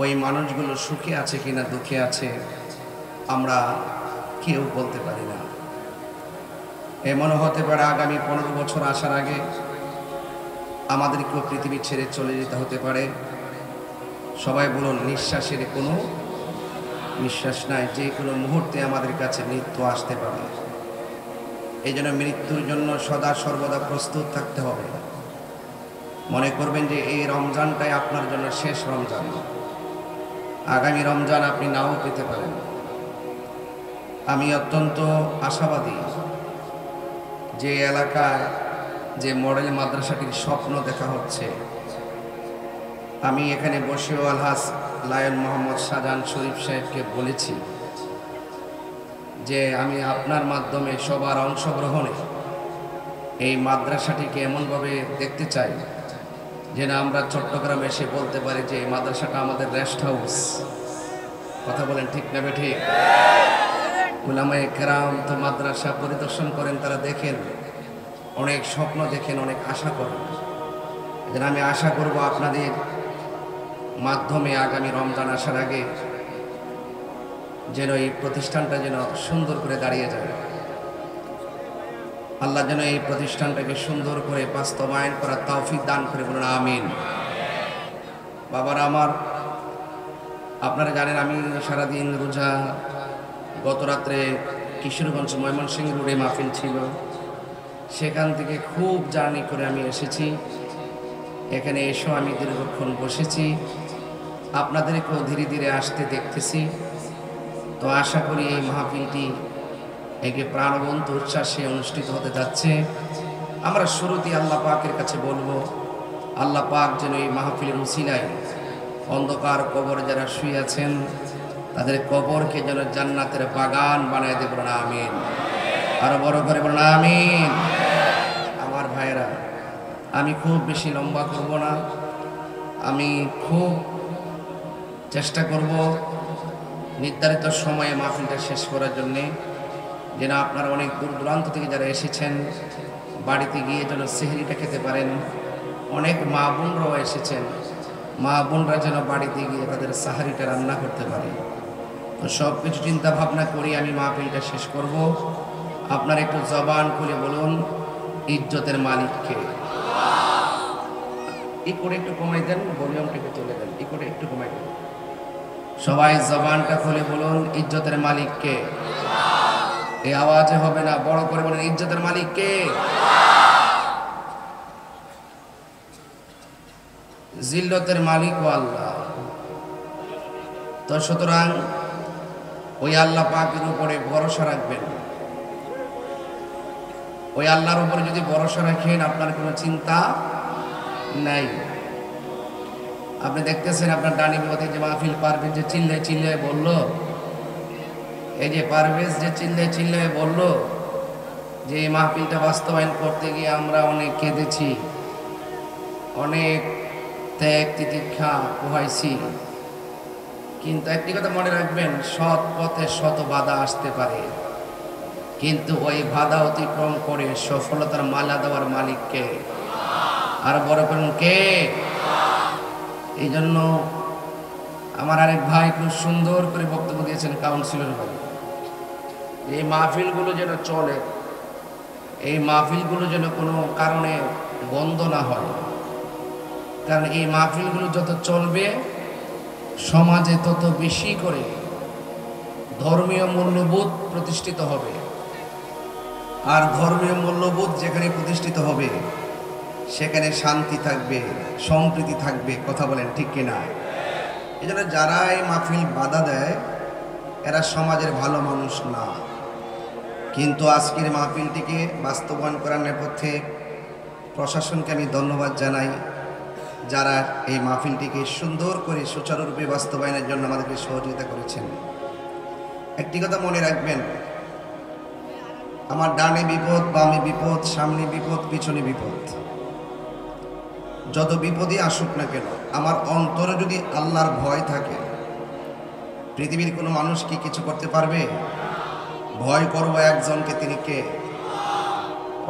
ওই মানুষগুলো সুখে আছে কিনা দুঃখে আছে আমরা কেউ বলতে পারি না। এমনও হতে পারে আগামী 15 বছর আসার আগে আমাদেরকেও পৃথিবী ছেড়ে চলে যেতে হতে পারে। সবাই বলুন, নিঃশ্বাসের কোনো নিঃশ্বাস নাই, যে কোনো মুহূর্তে আমাদের কাছে মৃত্যু আসতে পারে। এই জন্য মৃত্যুর জন্য সদা সর্বদা প্রস্তুত থাকতে হবে। মনে করবেন যে এই রমজানটাই আপনার জন্য শেষ রমজান, আগামী রমজান আপনি নাও পেতে পারেন। আমি অত্যন্ত আশাবাদী যে এলাকায় যে মডেল মাদ্রাসাটির স্বপ্ন দেখা হচ্ছে, আমি এখানে বসেও আলহাজ লায়ন মোহাম্মদ শাহজাহান শরীফ সাহেবকে বলেছি যে আমি আপনার মাধ্যমে সবার অংশগ্রহণে এই মাদ্রাসাটিকে এমনভাবে দেখতে চাই যেন আমরা চট্টগ্রামে এসে বলতে পারি যে এই মাদ্রাসাটা আমাদের রেস্ট হাউস। কথা বলেন ঠিক না বেঠিক? উলামায়ে কেরাম তো মাদ্রাসা পরিদর্শন করেন, তারা দেখেন, অনেক স্বপ্ন দেখেন, অনেক আশা করেন। যেন আমি আশা করব আপনাদের মাধ্যমে আগামী রমজান আসার আগে যেন এই প্রতিষ্ঠানটা যেন সুন্দর করে দাঁড়িয়ে যায়। আল্লাহ যেন এই প্রতিষ্ঠানটাকে সুন্দর করে বাস্তবায়ন করার তৌফিক দান করে, বলুন আমিন। বাবারা আমার, আপনারা জানেন আমি সারাদিন রোজা, গত রাত্রে কিশোরগঞ্জ ময়মনসিংহ রোডে মাহফিল ছিল, সেখান থেকে খুব জার্নি করে আমি এসেছি। এখানে এসেও আমি দীর্ঘক্ষণ বসেছি, আপনাদেরকেও ধীরে ধীরে আসতে দেখতেছি। তো আশা করি এই মাহফিলটি একে প্রাণবন্ত উচ্ছ্বাসে অনুষ্ঠিত হতে যাচ্ছে। আমরা শুরুতেই আল্লাহ পাকের কাছে বলবো, আল্লাহ পাক যেন এই মাহফিলের উসিলায় অন্ধকার কবরে যারা শুয়ে আছেন তাদের কবরকে যেন জান্নাতের বাগান বানায় দেব, বলুন আমিন। আরো বড় করে বলুন আমিন। আমার ভাইয়েরা, আমি খুব বেশি লম্বা করব না, আমি খুব চেষ্টা করব নির্ধারিত সময়ে মাহফিলটা শেষ করার জন্যে, যেন আপনারা অনেক দূর দূরান্ত থেকে যারা এসেছেন বাড়িতে গিয়ে যেন সেহরিটা খেতে পারেন। অনেক মা বোনরাও এসেছেন, মা বোনরা যেন বাড়িতে গিয়ে তাদের সাহারিটা রান্না করতে পারে। তো সব কিছু চিন্তা ভাবনা করি আমি মাহফিলটা শেষ করব। আপনারা একটু জবান খুলে বলুন, ইজ্জতের মালিককে। ই করে একটু কমাই দেন, ভলিউমটা একটু তুলে দেন, ই করে একটু কমাই দেন। সবাই জবানটা খুলে বলুন, ইজ্জতের মালিককে। এই আওয়াজে হবে না, বড় করে বলেন, ইজ্জতের মালিককে। জিল্লতের মালিক ও আল্লাহ। তো সুতরাং ওই আল্লাহ পাকের উপরে ভরসা রাখবেন। ওই আল্লাহর উপরে যদি ভরসা রাখেন আপনার কোনো চিন্তা নাই। আপনি দেখতেছেন আপনার ডানি বিপদে যে মাহফিল পারভেজ যে চিল্লে চিল্লে বলল, এই যে পারভেজ যে চিল্লে চিল্লে বলল যে এই মাহফিলটা বাস্তবায়ন করতে গিয়ে আমরা অনেক কেঁদেছি, অনেক ত্যাগ তিতিক্ষা পোহাইছি। কিন্তু একটি কথা মনে রাখবেন, সৎ পথে শত বাধা আসতে পারে, কিন্তু ওই বাধা অতিক্রম করে সফলতার মালা দেওয়ার মালিককে। আর বড় করুন কে? এই জন্য আমার আরেক ভাই খুব সুন্দর করে বক্তব্য দিয়েছেন, কাউন্সিলর ভাই। এই মাহফিলগুলো যেন চলে, এই মাহফিলগুলো যেন কোনো কারণে বন্ধ না হয়। কারণ এই মাহফিলগুলো যত চলবে সমাজে তত বেশি করে ধর্মীয় মূল্যবোধ প্রতিষ্ঠিত হবে। আর ধর্মীয় মূল্যবোধ যেখানে প্রতিষ্ঠিত হবে সেখানে শান্তি থাকবে, সম্প্রীতি থাকবে। কথা বলেন ঠিক কিনা? এই জন্য যারা এই মাহফিল বাধা দেয় এরা সমাজের ভালো মানুষ না। কিন্তু আজকের মাহফিলটিকে বাস্তবায়ন করার নেপথ্যে প্রশাসনকে আমি ধন্যবাদ জানাই, যারা এই মাহফিলটিকে সুন্দর করে সুচারুরূপে বাস্তবায়নের জন্য আমাদেরকে সহযোগিতা করেছেন। একটি কথা মনে রাখবেন, আমার ডানে বিপদ, বামে বিপদ, সামনে বিপদ, পিছনে বিপদ, যত বিপদই আসুক না কেন আমার অন্তরে যদি আল্লাহর ভয় থাকে, পৃথিবীর কোনো মানুষ কি কিছু করতে পারবে? ভয় করব একজনকে, তিনি কে?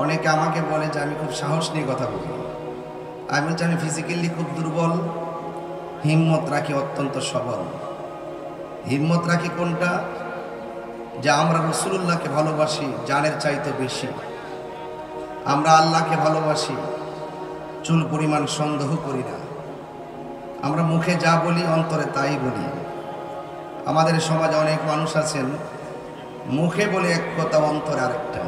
অনেকে আমাকে বলে যে আমি খুব সাহস নিয়ে কথা বলি। আমি বলছি আমি ফিজিক্যালি খুব দুর্বল, হিম্মত রাখি অত্যন্ত সবল। হিম্মত রাখি কোনটা? যে আমরা রাসূলুল্লাহকে ভালোবাসি জানের চাইতে বেশি, আমরা আল্লাহকে ভালোবাসি, চুল পরিমাণ সন্দেহ করি না, আমরা মুখে যা বলি অন্তরে তাই বলি। আমাদের সমাজে অনেক মানুষ আছেন মুখে বলে এক কথা অন্তরে আরেকটা।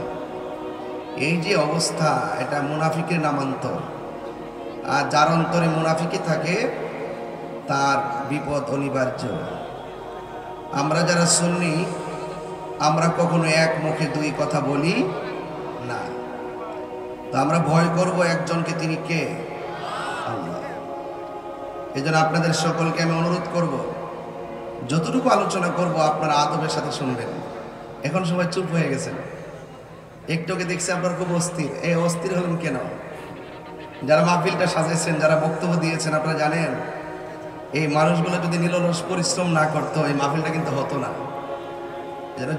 এই যে অবস্থা, এটা মুনাফিকের নামান্তর। আর যার অন্তরে মুনাফিকি থাকে তার বিপদ অনিবার্য। আমরা যারা সুন্নি আমরা কখনো এক মুখে দুই কথা বলি না। তো আমরা ভয় করব একজনকে, তিনি কে? আল্লাহ। এই জন্য আপনাদের সকলকে আমি অনুরোধ করব, যতটুকু আলোচনা করব আপনারা আদবের সাথে শুনবেন। এখন সবাই চুপ হয়ে গেছেন, একটুকে দেখছি আপনার খুব অস্থির। এই অস্থির হলেন কেন? যারা মাহফিলটা সাজাইছেন, যারা বক্তব্য দিয়েছেন, আপনারা জানেন এই মানুষগুলো যদি নিরলস পরিশ্রম না করতো এই মাহফিলটা কিন্তু হতো না।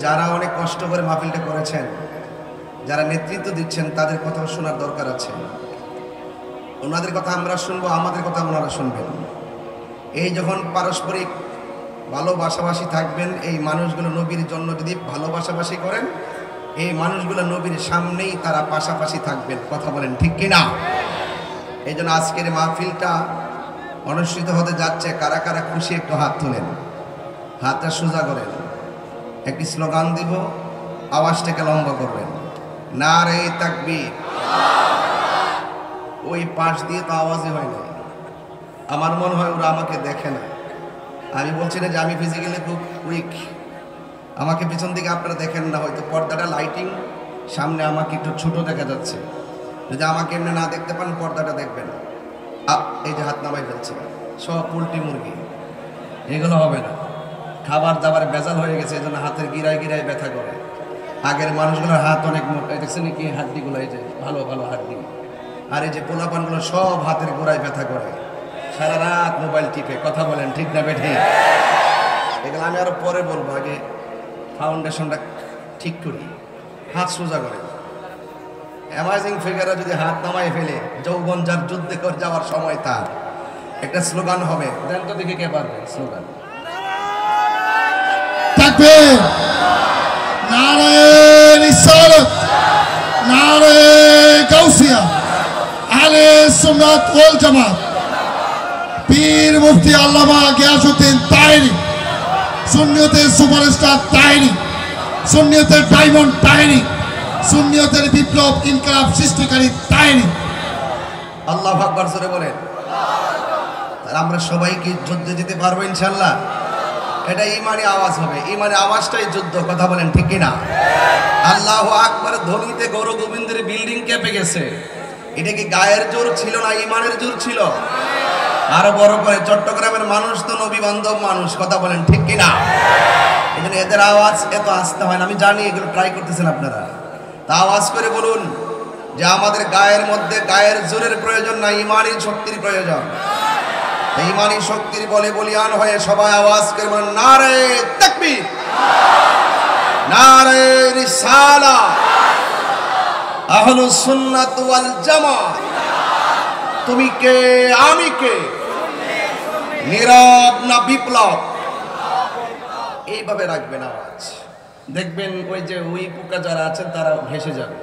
যারা অনেক কষ্ট করে মাহফিলটা করেছেন, যারা নেতৃত্ব দিচ্ছেন, তাদের কথাও শোনার দরকার আছে। ওনাদের কথা আমরা শুনবো, আমাদের কথা ওনারা শুনবেন। এই যখন পারস্পরিক ভালোবাসাবাসি থাকবেন, এই মানুষগুলো নবীর জন্য যদি ভালোবাসাবাসি করেন, এই মানুষগুলো নবীর সামনেই তারা পাশাপাশি থাকবেন। কথা বলেন ঠিক কিনা? এই জন্য আজকের মাহফিলটা অনুষ্ঠিত হতে যাচ্ছে। কারা কারা খুশি একটু হাত তোলেন, হাতটা সোজা করেন। একটি স্লোগান দিব, আওয়াজটাকে লম্বা করবেন, নারে তাকবীর। ওই পাশ দিয়ে তো আওয়াজই হয় না। আমার মনে হয় ওরা আমাকে দেখে না। আমি বলছি না যে আমি ফিজিক্যালি খুব উইক, আমাকে পিছন দিকে আপনারা দেখেন না, হয়তো পর্দাটা লাইটিং সামনে আমাকে একটু ছোট দেখা যাচ্ছে। যদি আমাকে এমনি না দেখতে পান পর্দাটা দেখবেন। এই যে হাত নামাই ফেলছে, সব পোল্ট্রি মুরগি, এগুলো হবে না। খাবার দাবার ভেজাল হয়ে গেছে, এই জন্য হাতের গিরায় গিরায় ব্যথা করে। আগের মানুষগুলোর হাত অনেক মোটা, দেখছেন কি হাড্ডিগুলো, এই যে ভালো ভালো হাড্ডি। আর এই যে পোলাপানগুলো সব হাতের গোড়ায় ব্যথা করে, সারা রাত মোবাইল টিপে। কথা বলেন ঠিক না বেঠে? এগুলো আমি আরো পরে বলবো, আগে ফাউন্ডেশনটা ঠিক করি। হাত সোজা করে। অ্যামাজিং ফিগাররা যদি হাত নামায় ফেলে, যৌবন যার যুদ্ধে করে যাওয়ার সময় তার। একটা স্লোগান হবে, দেন তো দেখে কে পারবে স্লোগান? তাকবীর, নারে রিসালাত, নারে গাউসিয়া, আহলে সুন্নাত ওয়াল জামাত, পীর মুফতি আল্লামা গিয়াসউদ্দিন তাহেরী, সুন্নিয়তের সুপারস্টার তাহেরী, সুন্নিয়তের ডায়মন্ড তাহেরী, সুন্নিয়তের বিপ্লব ইনকিলাব সৃষ্টিকারী তাহেরী। আল্লাহু আকবার জোরে বলেন। তাহলে আমরা সবাই কি যুদ্ধে যেতে পারবো ইনশাআল্লাহ? এটা ইমানি আওয়াজ হবে, ইমানি আওয়াজটাই যুদ্ধ। কথা বলেন ঠিক কিনা? আল্লাহু আকবার ধ্বনিতে গৌর গোবিন্দের বিল্ডিং কেঁপে গেছে। এটা কি গায়ের জোর ছিল না ইমানের জোর ছিল? আরো বড় করে, চট্টগ্রামের মানুষ তো নবী বান্ধব মানুষ। কথা বলেন ঠিক কিনা? এই জন্য এদের আওয়াজ এত আসতে হয় না। আমি জানি এগুলো ট্রাই করতেছেন আপনারা, তা আওয়াজ করে বলুন যে আমাদের গায়ের মধ্যে গায়ের জোরের প্রয়োজন না, ইমানি শক্তির প্রয়োজন। ইমানি শক্তির বলে বলিয়ান হয়ে সবাই আওয়াজ করে বলেন, নারে তাকবীর, নারে রিসালাত, আহলুস সুন্নাত ওয়াল জামাত। তুমি কে, আমি কে, নীরব না বিপ্লব? এইভাবে রাখবেন আওয়াজ। দেখবেন ওই যে উই পোকা যারা আছেন তারা ভেসে যাবে।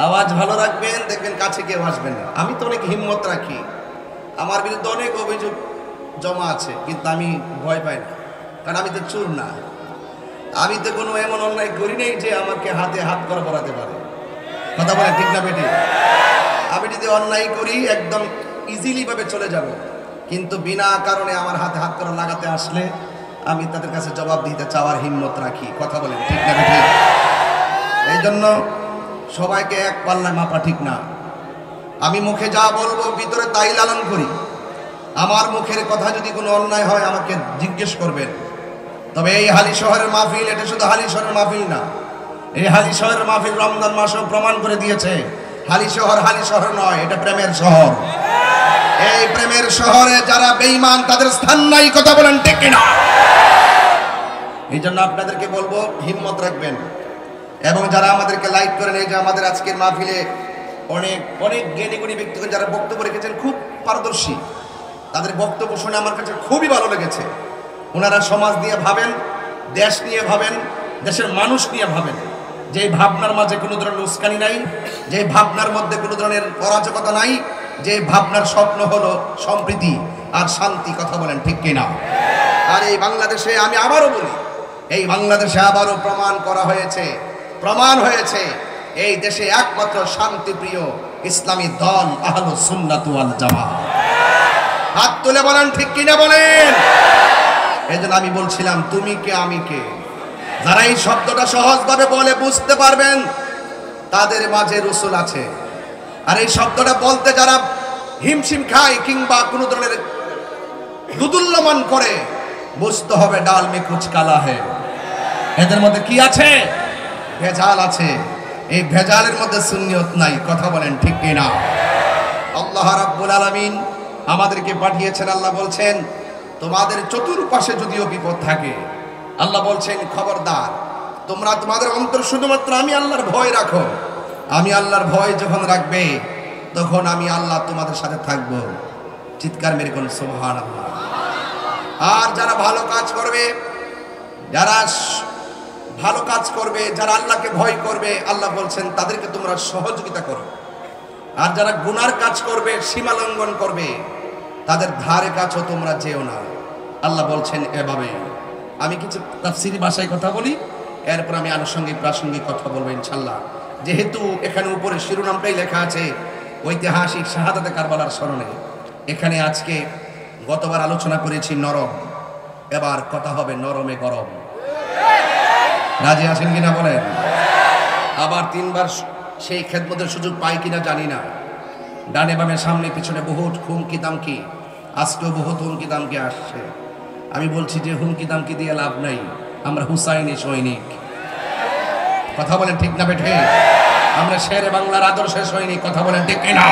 আওয়াজ ভালো রাখবেন, দেখবেন কাছে কেউ আসবেন না। আমি তো অনেক হিম্মত রাখি, আমার বিরুদ্ধে অনেক অভিযোগ জমা আছে, কিন্তু আমি ভয় পাই না, কারণ আমি তো চোর না। আমি তো কোনো এমন অন্যায় করি নাই যে আমাকে হাতে হাত করা পড়াতে পারে। কথা বলে ঠিক না বেটি? আমি যদি অন্যায় করি একদম ইজিলি ভাবে চলে যাব, কিন্তু বিনা কারণে আমার হাতে হাত করা লাগাতে আসলে আমি তাদের কাছে জবাব দিতে চাওয়ার হিম্মত রাখি। কথা বলেন ঠিক না বেটি? এই জন্য সবাইকে এক পাল্লায় মাপা ঠিক না। আমি মুখে যা বলবো ভিতরে তাই লালন করি। আমার মুখের কথা যদি কোনো অন্যায় হয় আমাকে জিজ্ঞেস করবেন। তবে এই হালি শহরের মাহফিল, এটা শুধু হালি শহরের মাহফিল না, এই হালি শহরের মাহফিল রমজান মাসেও প্রমাণ করে দিয়েছে হালি শহর নয়, এটা প্রেমের শহর। এই প্রেমের শহরে যারা বেঈমান তাদের স্থান নাই। কথা বলেন ঠিক কিনা? এই জন্য আপনাদেরকে বলবো হিম্মত রাখবেন। এবং যারা আমাদেরকে লাইক করেন, এই যে আমাদের আজকের মাহফিলে অনেক অনেক জ্ঞানী গুণী ব্যক্তিগণ যারা বক্তব্য রেখেছেন, খুব পারদর্শী, তাদের বক্তব্য শুনে আমার কাছে খুবই ভালো লেগেছে। ওনারা সমাজ নিয়ে ভাবেন, দেশ নিয়ে ভাবেন, দেশের মানুষ নিয়ে ভাবেন। যে ভাবনার মাঝে কোনো ধরনের উস্কানি নাই, যে ভাবনার মধ্যে কোনো ধরনের অরাজকতা নাই, যে ভাবনার স্বপ্ন হলো সম্প্রীতি আর শান্তি। কথা বলেন ঠিক কিনা? আর এই বাংলাদেশে আমি আবারও বলি, এই বাংলাদেশে আবারও প্রমাণ হয়েছে এই দেশে একমাত্র শান্তিপ্রিয় ইসলামী দল আহলুস সুন্নাত ওয়াল জামাত। হাত তুলে বলেন ঠিক কিনা বলেন। এই জন্য আমি বলছিলাম তুমি কে আমি কে, যারা এই শব্দটা সহজভাবে বলে বুঝতে পারবেন তাদের মাঝে রসুল আছে। আর এই শব্দটা বলতে যারা হিমশিম খায় কিংবা কোনো ধরনের দুদুল্যমান করে, বুঝতে হবে ডাল মে কুছ কালা হে। এদের মধ্যে কি আছে? ভেজাল আছে। এই ভেজালের মধ্যে সুন্নিয়ত নাই। কথা বলেন ঠিক কিনা? আল্লাহ রাব্বুল আলামিন আমাদেরকে পাঠিয়েছেন। আল্লাহ বলছেন তোমাদের চতুর্পাশে যদিও বিপদ থাকে, আল্লাহ বলছেন খবরদার তোমরা তোমাদের অন্তর শুধুমাত্র আমি আল্লাহর ভয় রাখো। আমি আল্লাহর ভয় যখন রাখবে তখন আমি আল্লাহ তোমাদের সাথে থাকব। চিৎকার মেরে কোন সুবহানাল্লাহ। আর যারা ভালো কাজ করবে, যারা আল্লাহকে ভয় করবে, আল্লাহ বলছেন তাদেরকে তোমরা সহযোগিতা করো। আর যারা গুনার কাজ করবে, সীমা লঙ্ঘন করবে, তাদের ধারে কাছেও তোমরা যেও না। আল্লাহ বলছেন এভাবে। আমি কিছু তাফসীরি ভাষায় কথা বলি, এরপর আমি আনুষঙ্গিক প্রাসঙ্গিক কথা বলবো ইনশাআল্লাহ। যেহেতু এখানে উপরে শিরোনামটাই লেখা আছে ঐতিহাসিক শাহাদাতে কারবালার স্মরণে, এখানে আজকে গতবার আলোচনা করেছি নরম, এবার কথা হবে নরমে গরম। রাজি আছেন কিনা বলেন? আবার তিনবার সেই খেদমতের সুযোগ পাই কিনা জানি না। ডানে বামে সামনে পিছনে বহুত হুমকি দামকি, আজকেও বহুত হুমকি দামকি আসছে। আমি বলছি যে হুমকি দামকি দিয়ে লাভ নাই, আমরা হুসাইনি সৈনিক। কথা বলেন ঠিক না বেঠে? আমরা শেরে বাংলার আদর্শের সৈনিক। কথা বলেন ঠিক কিনা?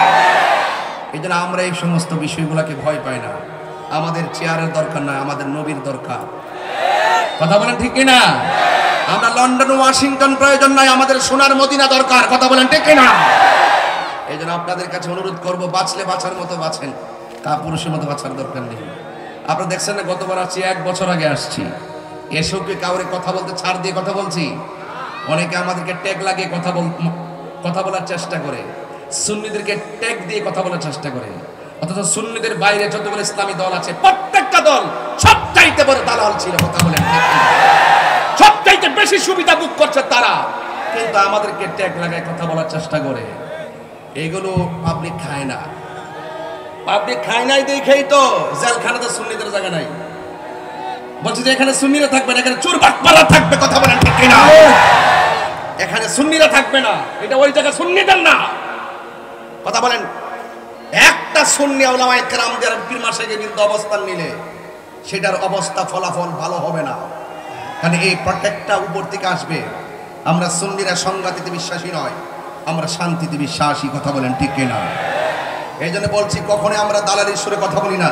এই জন্য আমরা এই সমস্ত বিষয়গুলোকে ভয় পাই না। আমাদের চেয়ারের দরকার না, আমাদের নবীর দরকার। কথা বলেন ঠিক কিনা? আমরা লন্ডন ওয়াশিংটন প্রয়োজন নাই, আমাদের সোনার মদিনা দরকার। কথা বলেন ঠিক কিনা? এই জন্য আপনাদের কাছে অনুরোধ করবো, বাঁচলে বাঁচার মতো বাঁচেন, কাপুরুষের মতো বাঁচার দরকার নেই। আপনারা দেখছেন না গতবার আসছি, 1 বছর আগে আসছি, এসব কি কাউরে কথা বলতে ছাড় দিয়ে কথা বলছি? অনেকে আমাদেরকে ট্যাগ লাগিয়ে কথা বলার চেষ্টা করে, সুন্নিদেরকে ট্যাগ দিয়ে কথা বলার চেষ্টা করে। অথচ সুন্নিদের বাইরে যতগুলো ইসলামী দল আছে, প্রত্যেকটা দল সবচাইতে বড় দালাল ছিল। কথা বলেন ঠিক কিনা? সবচাইতে বেশি সুবিধা ভোগ করছে তারা, কিন্তু আমাদেরকে ট্যাগ লাগায় কথা বলার চেষ্টা করে। এইগুলো পাবলিক খায় না। পাবলিক খায় নাই দেখেই তো জেলখানাতে সুন্নিদের জায়গা নাই। বলছে যে এখানে সুন্নিরা থাকবে না, এখানে চোর বাটপারা থাকবে। কথা বলেন ঠিক কিনা? এখানে সুন্নিরা থাকবে না, এটা ওই জায়গা সুন্নিদের না। কথা বলেন। একটা সুন্নি উলামায়ে কেরামদের পীর মাশায়েখের বিরুদ্ধে অবস্থান নিলে সেটার অবস্থা ফলাফল ভালো হবে না। কারণ এই প্রত্যেকটা উপর থেকে আসবে। আমরা সুন্নিরা সংঘাতিতে বিশ্বাসী নয়, আমরা শান্তিতে বিশ্বাসী। কথা বলেন ঠিক কিনা? এই জন্য বলছি কখনো আমরা দালালির সুরে কথা বলি না,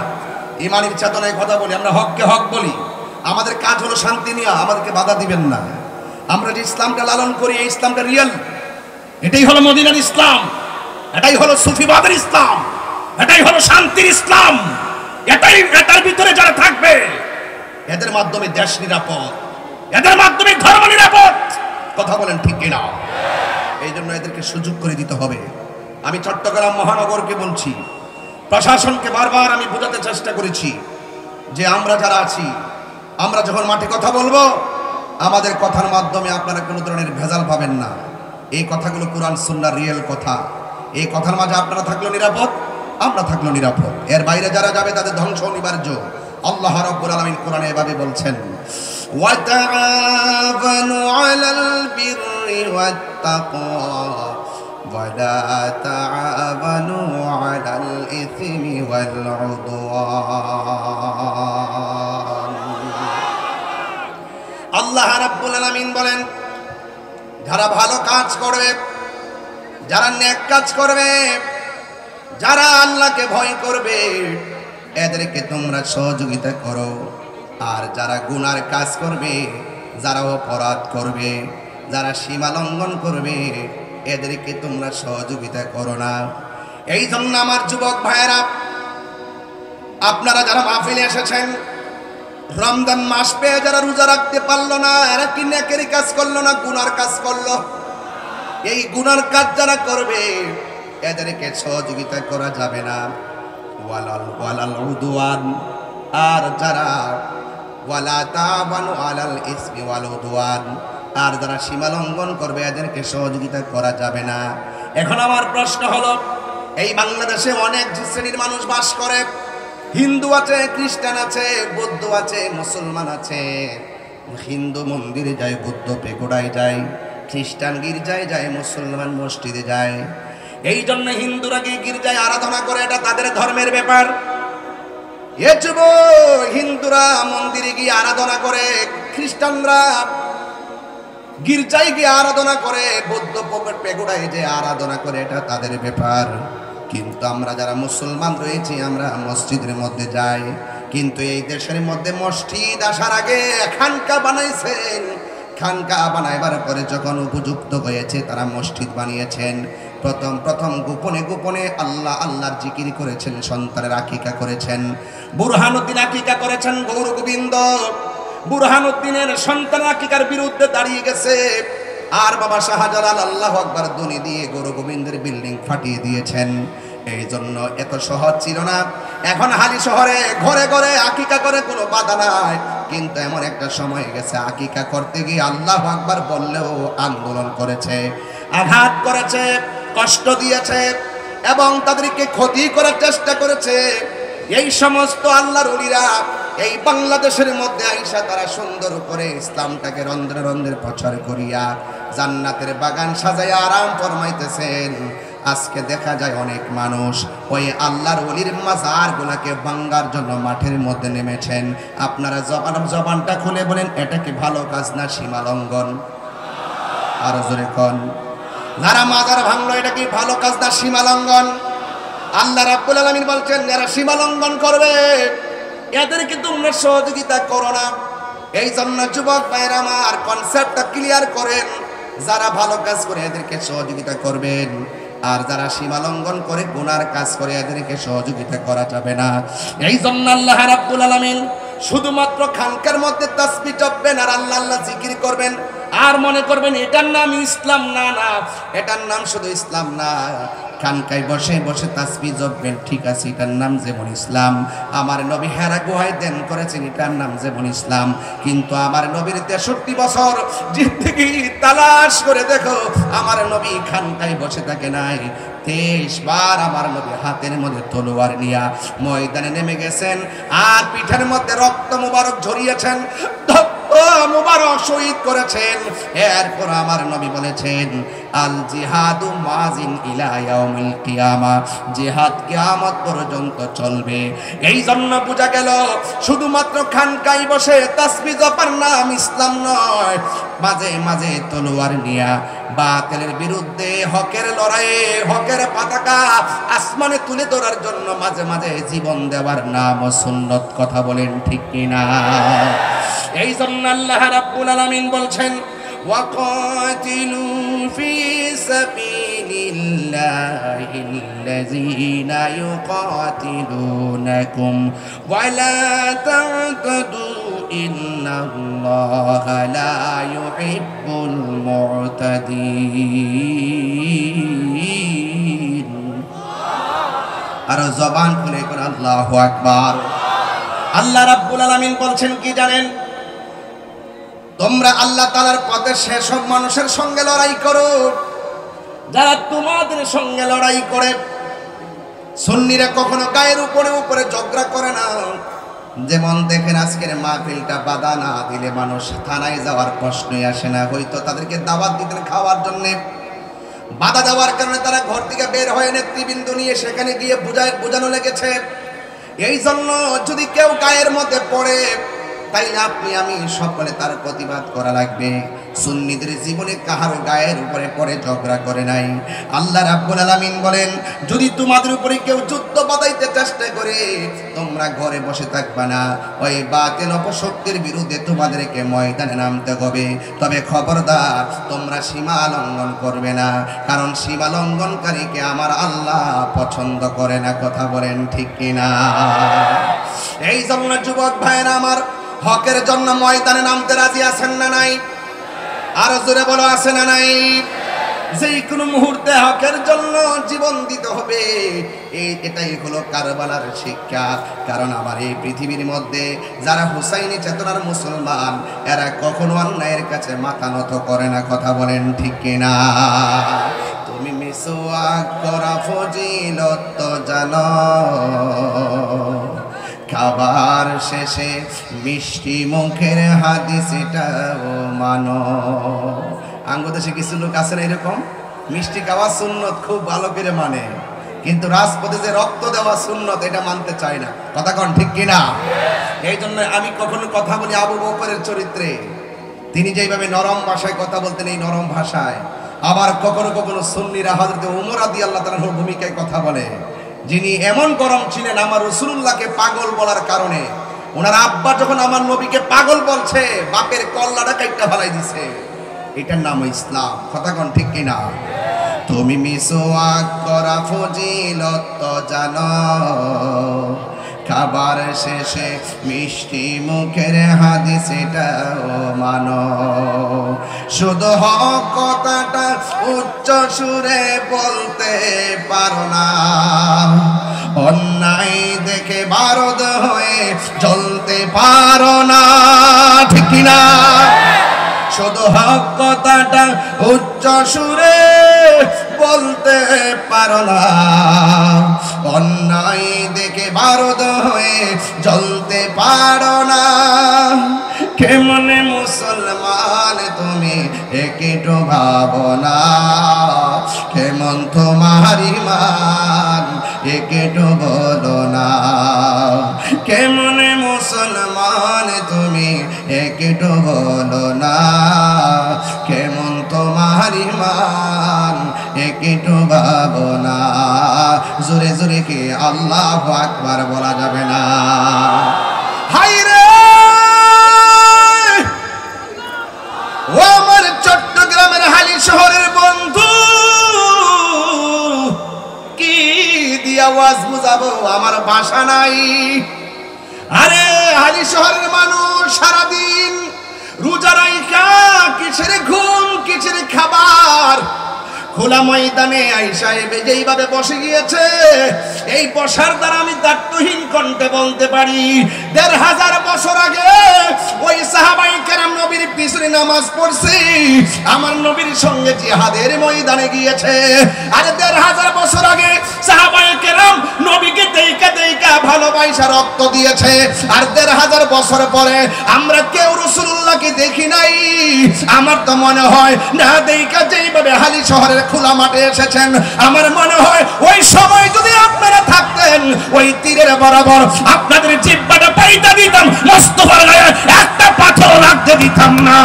ইমানের চেতনায় কথা বলি। আমরা হককে হক বলি। আমাদের কাজ হলো শান্তি নিয়ে, আমাদেরকে বাধা দিবেন না। আমরা যে ইসলামটা লালন করি, এই ইসলামটা রিয়েল। এটাই হলো মদিনার ইসলাম, এটাই হলো সুফিবাদের ইসলাম, এটাই হলো শান্তির ইসলাম। এটার ভিতরে যারা থাকবে, এদের মাধ্যমে দেশ নিরাপদ, এদের মাধ্যমে ধর্ম নিরাপদ। কথা বলেন ঠিক কিনা? এই জন্য এদেরকে সুযোগ করে দিতে হবে। আমি চট্টগ্রাম মহানগরকে বলছি, প্রশাসনকে বারবার আমি বোঝাতে চেষ্টা করেছি যে আমরা যারা আছি, আমরা যখন মাঠে কথা বলবো, আমাদের কথার মাধ্যমে আপনারা কোনো ধরনের ভেজাল পাবেন না। এই কথাগুলো কোরআন সুন্নাহর রিয়েল কথা। এই কথার মাঝে আপনারা থাকলেও নিরাপদ, আমরা থাকলেও নিরাপদ। এর বাইরে যারা যাবে তাদের ধ্বংস অনিবার্য। আল্লাহ রাব্বুল আলামিন কোরআনে এভাবে বলছেন, ওয়া তাআওয়ানু আলাল বিররি ওয়াত তাকওয়া ওয়া লা তাআওয়ানু আলাল ইসমি ওয়াল উদওয়ান। আল্লাহ রাব্বুল আলামিন বলেন, যারা ভালো কাজ করবে, যারা নেক কাজ করবে, যারা আল্লাহকে ভয় করবে, এদেরকে তোমরা সহযোগিতা করো। আর যারা গুনার কাজ করবে, যারা অপরাধ করবে, যারা সীমা লঙ্ঘন করবে, এদেরকে তোমরা সহযোগিতা করো না। এই জন্য আমার যুবক ভাইয়েরা, আপনারা যারা মাহফিলে এসেছেন, রমজান মাস পেয়ে যারা রোজা রাখতে পারলো না, এরা কি নেকের কাজ করলো না গুনার কাজ করলো? এই গুনার কাজ যারা করবে এদেরকে সহযোগিতা করা যাবে না। ওয়ালাল উদওয়ান, আর যারা ওয়ালা তাবানু আলাল ইসমি ওয়াল উদওয়ান, আর যারা সীমা লঙ্ঘন করবে এদেরকে সহযোগিতা করা যাবে না। এখন আমার প্রশ্ন হলো, এই বাংলাদেশে অনেক শ্রেণীর মানুষ বাস করে। হিন্দু আছে, খ্রিস্টান আছে, বৌদ্ধ আছে, মুসলমান আছে। হিন্দু মন্দিরে যায়, বৌদ্ধ পেগোড়ায় যায়, খ্রিস্টান গির্জায় যায়, মুসলমান মসজিদে যায়। এই জন্য হিন্দুরা গিয়ে গির্জায় আরাধনা করে, এটা তাদের ধর্মের ব্যাপার। হিন্দুরা মন্দিরে গিয়ে আরাধনা করে, খ্রিস্টানরা গির্জায় গিয়ে আরাধনা করে, বৌদ্ধ পেগোড়ায় যে আরাধনা করে, এটা তাদের ব্যাপার। কিন্তু আমরা যারা মুসলমান রয়েছি, আমরা মসজিদের মধ্যে যাই। কিন্তু এই দেশের মধ্যে মসজিদ আসার আগে খানকা বানাইছেন। খানকা বানাইবার পরে যখন উপযুক্ত হয়েছে, তারা মসজিদ বানিয়েছেন। প্রথম গোপনে গোপনে আল্লাহর জিকির করেছেন, সন্তানের আকিকা করেছেন। বুরহানুদ্দিন আকিকা করেছেন, গৌর গোবিন্দ বুরহানুদ্দিনের সন্তান আকিকার বিরুদ্ধে দাঁড়িয়ে গেছে। আর বাবা শাহজালাল আল্লাহু আকবার ধ্বনি দিয়ে গৌর গোবিন্দের বিল্ডিং ফাটিয়ে দিয়েছেন। এই জন্য এত সহজ ছিল না। এখন হালি শহরে ঘরে ঘরে আকিকা করে, কোনো বাধা নাই। কিন্তু এমন একটা সময় গেছে, আকিকা করতে গিয়ে আল্লাহু আকবার বললেও আন্দোলন করেছে, আঘাত করেছে, কষ্ট দিয়েছে এবং তাদেরকে ক্ষতি করার চেষ্টা করেছে। এই সমস্ত আল্লাহর ওলিরা এই বাংলাদেশের মধ্যে আইসা তারা সুন্দর করে ইসলামটাকে রন্ধ্রে রন্ধ্রে প্রচার করিয়া জান্নাতের বাগান সাজাইয়া আরাম ফরমাইতেছেন। আজকে দেখা যায় অনেক মানুষ ওই আল্লাহর ওলির মাজারগুলোকে ভাঙার জন্য মাঠের মধ্যে নেমেছেন। আপনারা জবানটা খুলে বলেন, এটা কি ভালো কাজ না সীমা লঙ্ঘন? আরো জোরে কোন, যারা মাজার ভাঙলো এটা কি ভালো কাজ না সীমা লঙ্ঘন? আল্লাহ রাব্বুল আলামিন বলছেন, যারা সীমা লঙ্ঘন করবে এদেরকে তোমরা সহযোগিতা করো না। এই জন্য যুবক ভাইরা আমার কনসেপ্টটা ক্লিয়ার করেন, যারা ভালো কাজ করে এদেরকে সহযোগিতা করবেন, আর যারা সীমা লঙ্ঘন করে গুনার কাজ করে এদেরকে সহযোগিতা করা যাবে না। এই জন্য আল্লাহ রাব্বুল আলামিন শুধুমাত্র খানকার মধ্যে তাসবিহ জপবেন আর আল্লাহ আল্লাহ জিকির করবেন, আর মনে করবেন এটার নাম ইসলাম। না না, এটার নাম শুধু ইসলাম না। খানকায় বসে বসে তাসবিহ জপবেন, ঠিক আছে, এটার নাম যেমন ইসলাম। আমার নবী হেরা গুহায় ধ্যান করেছেন, এটার নাম যেমন ইসলাম। কিন্তু আমার নবীর 63 বছর জিন্দেগি তালাশ করে দেখো, আমার নবী খানকায় বসে থাকে নাই। 23 বার আমার নবী হাতের মধ্যে তলোয়ার নিয়া ময়দানে নেমে গেছেন, আর পিঠের মধ্যে রক্ত মুবারক ঝরিয়েছেন, মুবারক শহীদ করেছেন। এরপর আমার নবী বলেছেন, আল জিহাদু মাজিন ইলা ইয়াউমিল কিয়ামা, জিহাদ কিয়ামত পর্যন্ত চলবে। এই জন্য বোঝা গেল শুধুমাত্র খানকায় বসে তাসবিহ জপার নাম ইসলাম নয়। মাঝে মাঝে তলোয়ার নিয়া বাতিলের বিরুদ্ধে হকের লড়াইয়ে হকের পতাকা আসমানে তুলে ধরার জন্য মাঝে মাঝে জীবন দেওয়ার নাম সুন্নত। কথা বলেন ঠিক কিনা? এই জন্য আল্লাহ রাব্বুল আলামিন বলছেন, ওয়াকাতিলু ফি সাবিলিল্লাহিল্লাযীনা ইউকাতিলুনাকুম ওয়ালা তা'তাদু ইন্নাল্লাহা লা ইউহিব্বুল মু'তাদিন। আর জবান খুলে করে আল্লাহু আকবার। আল্লাহ রাব্বুল আলামিন বলছেন কি জানেন? তোমরা আল্লাহ তাআলার পথে সেসব মানুষের সঙ্গে লড়াই করো যারা তোমাদের সঙ্গে লড়াই করে। সুন্নিরা কখনো গায়ের উপরে উপরে ঝগড়া করে না। যেমন দেখেন আজকের মাহফিলটা বাধা না দিলে মানুষ থানায় যাওয়ার প্রশ্নই আসে না। হয়তো তাদেরকে দাওয়াত দিতেন খাওয়ার জন্য, বাধা দেওয়ার কারণে তারা ঘর থেকে বের হয়ে নেতৃবৃন্দ নিয়ে সেখানে গিয়ে বোঝানো লেগেছে। এই জন্য যদি কেউ গায়ের মধ্যে পড়ে তাইলে আপনি আমি সকলে তার প্রতিবাদ করা লাগবে। সুন্নিদের জীবনে কাহারও গায়ের উপরে পড়ে ঝগড়া করে নাই। আল্লাহ রাব্বুল আলামিন বলেন, যদি তোমাদের উপরে কেউ যুদ্ধ বাঁধাইতে চেষ্টা করে তোমরা ঘরে বসে থাকবা না, ওই বাতিল অপশক্তির বিরুদ্ধে তোমাদেরকে ময়দানে নামতে হবে। তবে খবরদার তোমরা সীমা লঙ্ঘন করবে না, কারণ সীমা লঙ্ঘনকারীকে আমার আল্লাহ পছন্দ করে না। কথা বলেন ঠিক কিনা? এই জন্য যুবক ভাইরা আমার, হকের জন্য ময়দানে নামতে রাজি আছেন না নাই? আর জোরে বলো, আছে না নাই? যে কোনো মুহূর্তে হকের জন্য জীবন দিতে হবে, এটাই হলো কারবালার শিক্ষা। কারণ আমার এই পৃথিবীর মধ্যে যারা হুসাইনি চেতনার মুসলমান, এরা কখনো অন্যায়ের কাছে মাথা নত করে না। কথা বলেন ঠিক কিনা? তুমি মিসওয়াক করা ফজিলত তো জানো, খাবার শেষে মিষ্টি মুখের হাদিস এটাও মানো। আঙ্গদেশে কিছু লোক আছে না এরকম, মিষ্টি খাওয়া সুন্নত খুব ভালো করে মানে, কিন্তু রাজপথে যে রক্ত দেওয়া সুন্নত এটা মানতে চায় না। কথা কন ঠিক কিনা? এই জন্য আমি কখনো কথা বলি আবু বকরের চরিত্রে, তিনি যেইভাবে নরম ভাষায় কথা বলতেন, এই নরম ভাষায়। আবার কখনো কখনো সুন্নিরা হযরত ওমর রাদিয়াল্লাহু তাআলার ভূমিকায় কথা বলে, যিনি এমন গরম ছিলেন আমার রাসূলুল্লাহকে পাগল বলার কারণে। ওনার আব্বা যখন আমার নবীকে পাগল বলছে, বাপের কল্লাটা কাইট্টা ফেলাই দিছে। এটার নাম ইসলাম। কথা কন ঠিক কিনা? তুমি মিসওয়াক করা ফজিলত তো জানো, খাবার শেষে মিষ্টি মুখের হাদিস এটাও মানো। শুধু হক কথাটা উচ্চ সুরে বলতে পারো না, অন্যায় দেখে বারদ হয়ে জ্বলতে পারো না। ঠিক কিনা? শুধু হক কথাটা উচ্চ সুরে বলতে পারো না, অন্যায় দেখে বারদ হয়ে জ্বলতে পারো না। কেমনে মুসলমান তুমি একটু ভাবো না, কেমন তোমার ঈমান একটু বলো না। কেমনে মুসলমান তুমি একটু বলো না, কেমন তোমার ঈমান একটু ভাবো না। জোরে জোরে কি আল্লাহু আকবার বলা যাবে না? হায় রে ও আমার চট্টগ্রামের হালি শহরের বন্ধু, কি দিয়া ওয়াজ বুঝাবো, আমার ভাষা নাই। আরে হালি শহরের মানুষ সারাদিন রোজা রাইখা কিসের ঘুম কিসের খাবার, খোলা ময়দানে আয়েশা যেইভাবে বসে গিয়েছে, এই বসার দ্বারা আমি দায়িত্বহীন কণ্ঠে বলতে পারি ১৫০০ বছর আগে ওই সাহাবায়ে কেরাম নবীর পিছনে নামাজ পড়ছে, আমার নবীর সঙ্গে জিহাদের ময়দানে গিয়েছে। আর ১৫০০ বছর আগে সাহাবায়ে কেরাম নবীকে দেইকা দেইকা ভালোবাসা রক্ত দিয়েছে। আর ১৫০০ বছর পরে আমরা কেউ রাসূলুল্লাহকে দেখি নাই। আমার তো মনে হয় না দেইকা যেইভাবে হালি শহরের খোলা মাঠে এসেছেন, আমার মনে হয় ওই সময় যদি আপনারা থাকতেন, ওই তীরের বরাবর আপনাদের জিহ্বাটা পাইতে দিতাম, মোস্তফার গায়ে একটা পাথর রাখতে দিতাম না।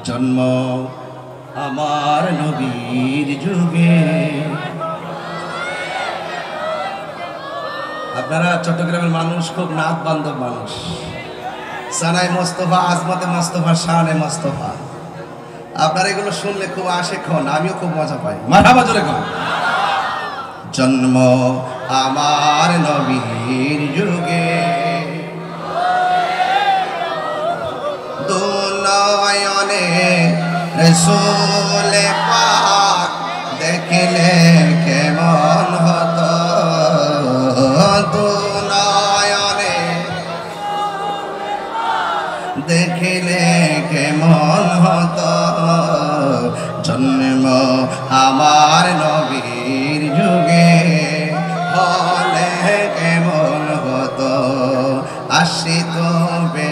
জন্ম আমার নবীর যুগে। আপনারা চট্টগ্রামের মানুষ খুব নাত বান্ধব মানুষ, সানায় মোস্তফা, আজমতে মোস্তফা, শানে মোস্তফা। আপনারা এগুলো শুনলে খুব আশেক হন, আমিও খুব মজা পাই। মারহাবা জোরে কর। জন্ম আমার নবীর যুগে, দুনয়নে রাসূল পাক দেখলে কেমন হতো, দুনয়নে দেখলে কেমন হতো। জন্ম আমার নবীর যুগে হলে কেমন হতো, আসিত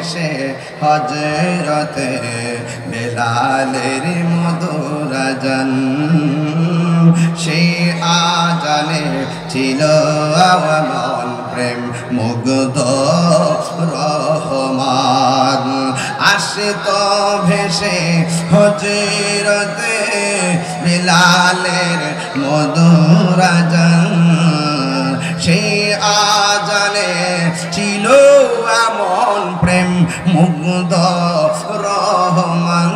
ভেসে হযরতে বেলালের মধুর আযান সেই আজানে ছিল আমার প্রেম মুগ্ধ রহমান আসত ভেসে হযরতে বেলালের মধুর আযান সেই আজানে ছিল এমন প্রেম মুগ্ধ রহমান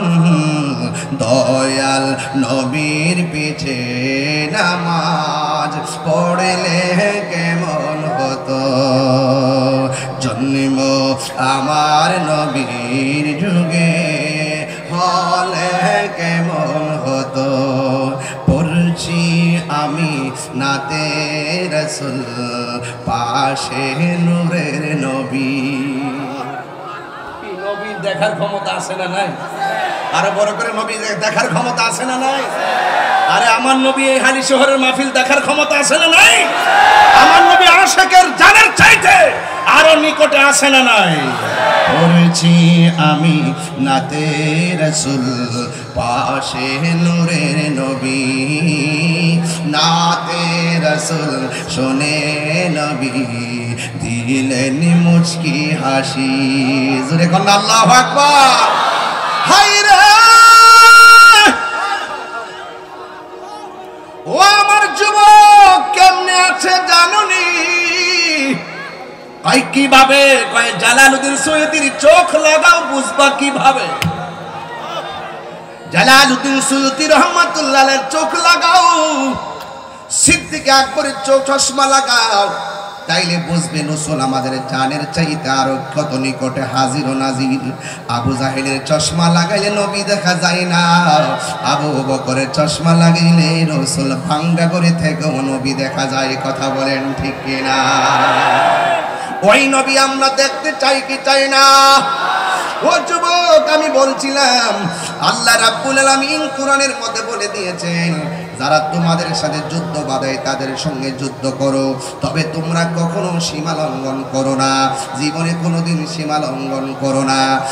দয়াল নবীর পিছে নামাজ পড়লে কেমন হতো জন্ম আমার নবীর যুগে হলে কেমন হতো পড়ছি আমি নাতে রাসূল পাশে নূরের নবী নবীর দেখার ক্ষমতা আছে না নাই আরো বড় করে নবী দেখার ক্ষমতা আছে না নাই আরে আমার নবী এই হালি শহরের মাহফিল দেখার ক্ষমতা আছে না নাই আমার নবী আশিকের জানের চাইতে আরো নিকটে আছে না নাই পড়েছি আমি নাতে রাসূল পাশে নূরের নবী নাতে রাসূল শুনে নবী দিলেন মুচকি হাসি জোরে কোন আল্লাহু আকবার হায়রে ও আমার যুবক কেমনে আছে জানুনি কয় কিভাবে কয় জালালউদ্দিন সৈয়দীর চোখ লাগাও বুঝবা কিভাবে জালালউদ্দিন সৈয়দী রহমাতুল্লাহ আলাইহির চোখ লাগাও সিদ্দিক আকবরের চোখ চশমা লাগাও তাইলে বুঝবে রাসূল আমাদের জানের চাইতে আরো কত নিকটে হাজির ও নাজির আবু জাহেলের চশমা লাগাইলে নবী দেখা যায় না আবু বকরের চশমা লাগাইলে রাসূল ভাঙ্গা করে থেকেও নবী দেখা যায় কথা বলেন ঠিক কিনা ওই নবী আমরা দেখতে চাই কি চাই না ও যুবক আমি বলছিলাম আল্লাহ রাব্বুল আলামিন কোরআনের মধ্যে বলে দিয়েছেন যারা তোমাদের সাথে যুদ্ধ বাঁধায় তাদের সঙ্গে যুদ্ধ করো তবে তোমরা কখনো সীমা লঙ্ঘন করো না জীবনে কোনোদিন সীমা লঙ্ঘন করো না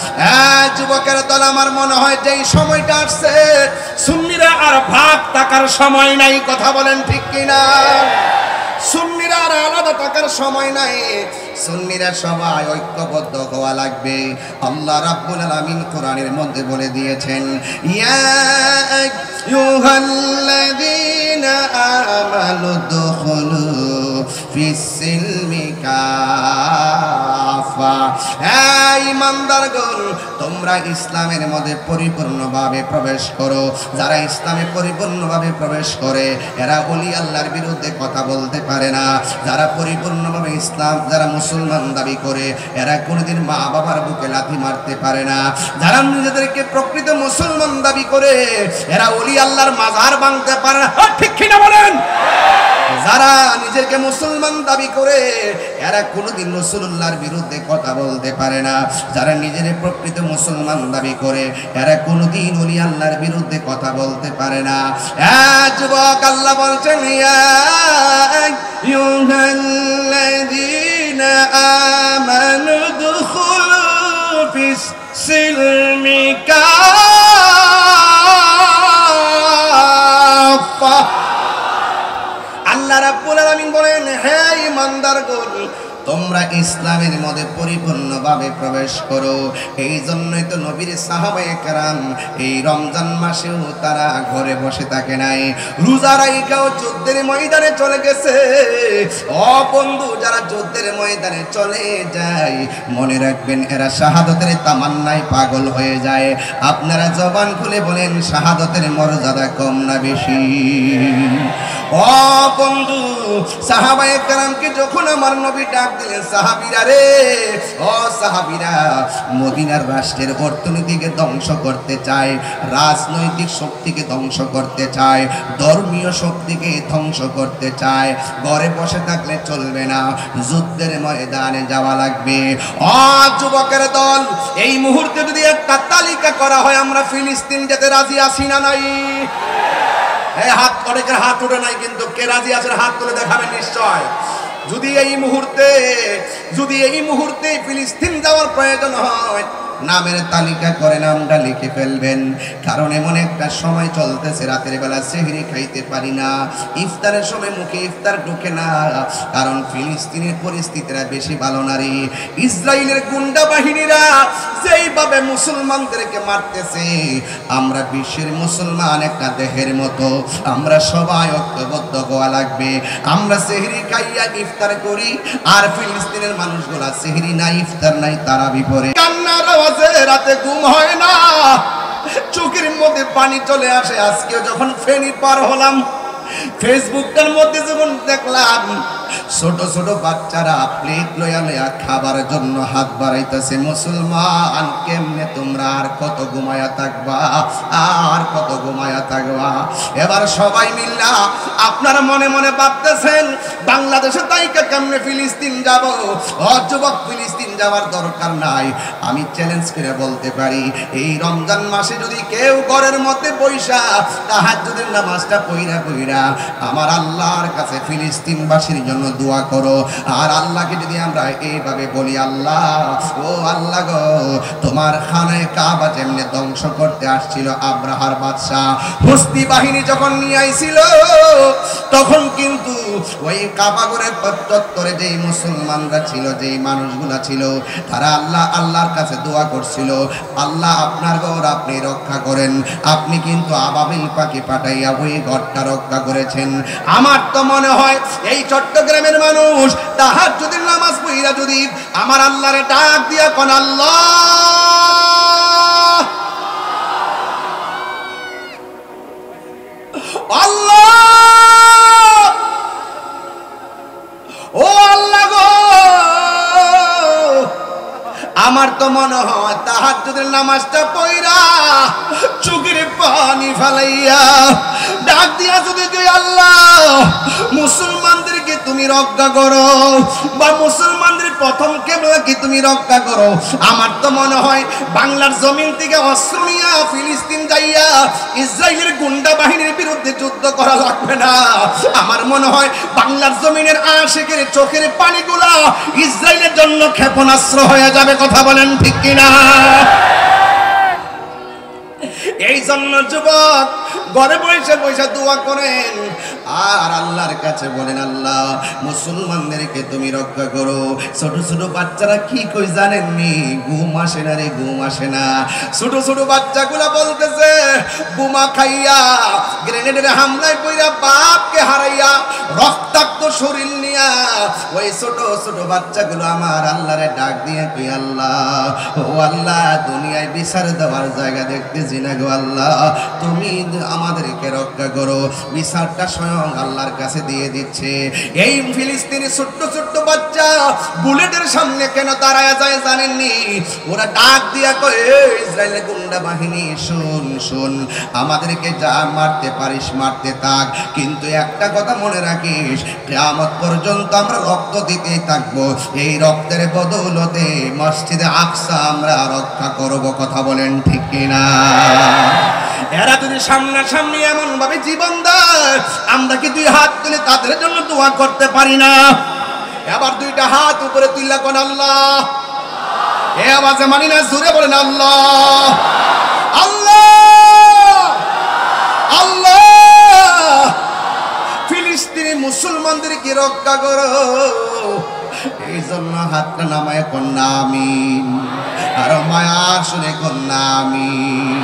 যুবকের দল আমার মনে হয় যে এই সময়টা আসছে সুন্নিরা আর ভাগ থাকার সময় নাই কথা বলেন ঠিক কিনা সুন্নিরা আর আলাদা থাকার সময় নাই সুন্নিরা সবাই ঐক্যবদ্ধ হওয়া লাগবে আল্লাহ রাব্বুল আলামিন কোরআনের মধ্যে বলে দিয়েছেন ইয়া আইয়ুহাল্লাযীনা আমানু দুখুলু ফিস-সিলমি কাফা হে ঈমানদারগণ তোমরা ইসলামের মধ্যে পরিপূর্ণভাবে প্রবেশ করো যারা ইসলামে পরিপূর্ণভাবে প্রবেশ করে এরা ওলি আল্লাহর বিরুদ্ধে কথা বলতে পারে না যারা পরিপূর্ণভাবে ইসলাম যারা মুসলমান দাবি করে এরা কোনোদিন মা বাবার বুকে লাথি মারতে পারে না যারা নিজেদেরকে প্রকৃত মুসলমান দাবি করে এরা ওলি আল্লাহর মাজার ভাঙতে পারে না ঠিক কিনা বলেন যারা নিজেকে মুসলমান দাবি করে এরা কোনোদিন রাসূলুল্লাহর বিরুদ্ধে কথা বলতে পারে না যারা নিজের প্রকৃত মুসলমান দাবি করে এরা কোনোদিন ওলি আল্লাহর বিরুদ্ধে কথা বলতে পারে না যুবক আল্লাহ বলছেন ইয়া আইয়ুহাল্লাযীনা আমানু দুখুলু ফিস-সিলমি কাফা আল্লাহ রাব্বুল আলামিন বলেন হে ঈমানদারগণ তোমরা ইসলামের মধ্যে পরিপূর্ণভাবে প্রবেশ করো এই জন্যই তো নবীর সাহাবায়ে কেরাম এই রমজান মাসেও তারা ঘরে বসে থাকে নাই রোজা রাইখাও যুদ্ধের ময়দানে চলে গেছে ও বন্ধু যারা যুদ্ধের ময়দানে চলে যায় মনে রাখবেন এরা শাহাদাতের তামান্নায় পাগল হয়ে যায় আপনারা জবান খুলে বলেন শাহাদাতের মর্যাদা কম না বেশি ও বন্ধু সাহাবায়ে কেরামকে যখন আমার নবী ডাক দিলেন সাহাবীরা রে ও সাহাবীরা মদিনার রাষ্ট্রের অর্থনীতিকে ধ্বংস করতে চায় রাজনৈতিক শক্তিকে ধ্বংস করতে চায় ধর্মীয় শক্তিকে ধ্বংস করতে চায় ঘরে বসে থাকলে চলবে না যুদ্ধের ময়দানে যাওয়া লাগবে ও যুবকের দল এই মুহূর্তে যদি একটা তালিকা করা হয় আমরা ফিলিস্তিন যেতে রাজি আছি না নাই হাত অনেকের হাত উঠে নাই কিন্তু কে রাজি আছেন হাত তুলে দেখাবেন নিশ্চয় যদি এই মুহূর্তে ফিলিস্তিন যাওয়ার প্রয়োজন হয়, নামের তালিকা করে নামটা লিখে ফেলবেন। কারণ এমন একটা সময় চলতেছে, রাতের বেলা সেহরি খাইতে পারি না, ইফতারের সময় মুখে ইফতার ঢুকে না। কারণ ফিলিস্তিনের পরিস্থিতিটা বেশি ভালো না রে। ইসরায়েলের গুন্ডা বাহিনীরা যেইভাবে মুসলমানদেরকে মারতেছে, আমরা বিশ্বের মুসলমান একটা দেহের মতো, আমরা সবাই ঐক্যবদ্ধ হওয়া লাগবে। আমরা সেহরি খাইয়া ইফতার করি, আর ফিলিস্তিনের মানুষগুলা সেহরি নাই, ইফতার নাই, তারা বিপরে কান্নার আওয়াজে রাতে ঘুম হয় না, চোখের মধ্যে পানি চলে আসে। আজকে যখন ফেনী পার হলাম, ফেসবুকটার মধ্যে যখন দেখলাম ছোট ছোট বাচ্চারা প্লেট লয়া লয়া খাবার জন্য হাত বাড়াইতেছে। মুসলমান, কেমনে তোমরা আর কত ঘুমায়া থাকবা, আর কত ঘুমায়া থাকবা? এবার সবাই মিল্লা আপনারা মনে মনে ভাবতেছেন বাংলাদেশে তাইকা কেমনে ফিলিস্তিন যাব। যুবক, ফিলিস্তিন যাওয়ার দরকার নাই। আমি চ্যালেঞ্জ করে বলতে পারি, এই রমজান মাসে যদি কেউ ঘরের মধ্যে বৈশা তাহাজ্জুদের নামাজটা পইরা আমার আল্লাহর কাছে ফিলিস্তিনবাসীর জন্য দোয়া করো। আর আল্লাহকে যদি আমরা এইভাবে বলি, আল্লাহ, ও আল্লাহ গো, তোমার খানায় কাবা যেমনে ধ্বংস করতে আসছিল আব্রাহার বাদশা, হস্তি বাহিনী যখন নিয়ে আইছিল, তখন কিন্তু ওই কাবা ঘরের চত্বরে যেই মুসলমানরা ছিল, যেই মানুষগুলা ছিল, তারা আল্লাহর কাছে দোয়া করছিল, আল্লাহ আপনার ঘর আপনি রক্ষা করেন। আপনি কিন্তু আবাবিল পাখি পাঠাইয়া ওই ঘরটা রক্ষা করেছেন। আমার তো মনে হয় এই চট্টগ্রামের মানুষ তাহাজ্জুদের নামাজ পড়িয়া যদি আমার আল্লাহরে ডাক দিয়া কোন, আল্লাহ, আল্লাহ, ও আল্লাহ গো, আমার তো মনে হয় তাহাজ্জুদের নামাজটা পড়া চোখের পানি ফেলাইয়া ডাক দিয়া যদি তুই, আল্লাহ, মুসলমানদেরকে তুমি রক্ষা করো, বা মুসলমানদের প্রথম কিবলাকে তুমি রক্ষা করো। আমার তো মনে হয় বাংলার জমিন থেকে অস্ত্র নিয়া ফিলিস্তিন যাইয়া ইসরায়েলের গুন্ডা বাহিনীর বিরুদ্ধে যুদ্ধ করা লাগবে না। আমার মনে হয় বাংলার জমিনের আশিকের চোখের পানিগুলা ইসরায়েলের জন্য ক্ষেপণাস্ত্র হয়ে যাবে। কথা বলেন ঠিক কিনা? এই জন্য যুবক ঘরে বসে বসে দোয়া করেন আর আল্লাহর কাছে বলেন, আল্লাহ, মুসলমানদেরকে তুমি রক্ষা করো। ছোট ছোট বাচ্চারা কি কই জানেননি? ঘুম আসে না রে, ঘুম আসে না। ছোট ছোট বাচ্চাগুলা বলতেছে, বোমা খাইয়া, গ্রেনেডের হামলায় পইরা বাপকে হারাইয়া রক্তাক্ত শরীর নিয়া ওই ছোট ছোট বাচ্চাগুলো আমার আল্লাহরে ডাক দিয়ে কই, আল্লাহ, ও আল্লাহ, দুনিয়ায় বিচার দেওয়ার জায়গা দেখতেছি না গো, আল্লাহ, তুমি আমাদেরকে রক্ষা করো। বিচারটা স্বয়ং আল্লাহর কাছে দিয়ে দিচ্ছে। এই ফিলিস্তিনের ছোট্ট ছোট্ট বাচ্চা বুলেটের সামনে কেন দাঁড়ায় যায় জানেননি? ওরা ডাক দিয়া কয়, ইসরায়েলের গুন্ডা বাহিনী, শোন শোন, আমাদেরকে যা মারতে পারিস মারতে থাক, কিন্তু একটা কথা মনে রাখিস, কিয়ামত পর্যন্ত আমরা রক্ত দিতেই থাকবো। এই রক্তের বদৌলতে মসজিদে আকসা আমরা রক্ষা করব। কথা বলেন ঠিক কিনা? এরা যদি সামনাসামনি এমন ভাবে জীবন দেয়, আমরা কি দুই হাত তুলে তাদের জন্য দোয়া করতে পারি না? এবার দুইটা হাত উপরে তুললা কোন, আল্লাহ, এ আওয়াজে মানি না, জোরে বলেন, আল্লাহ, আল্লাহ, আল্লাহ, ফিলিস্তিনি মুসলমানদেরকে রক্ষা করো। এই জন্য হাতটা নামায় কন্যা আমিন, আর মায়ার শুনে কন্যা আমিন।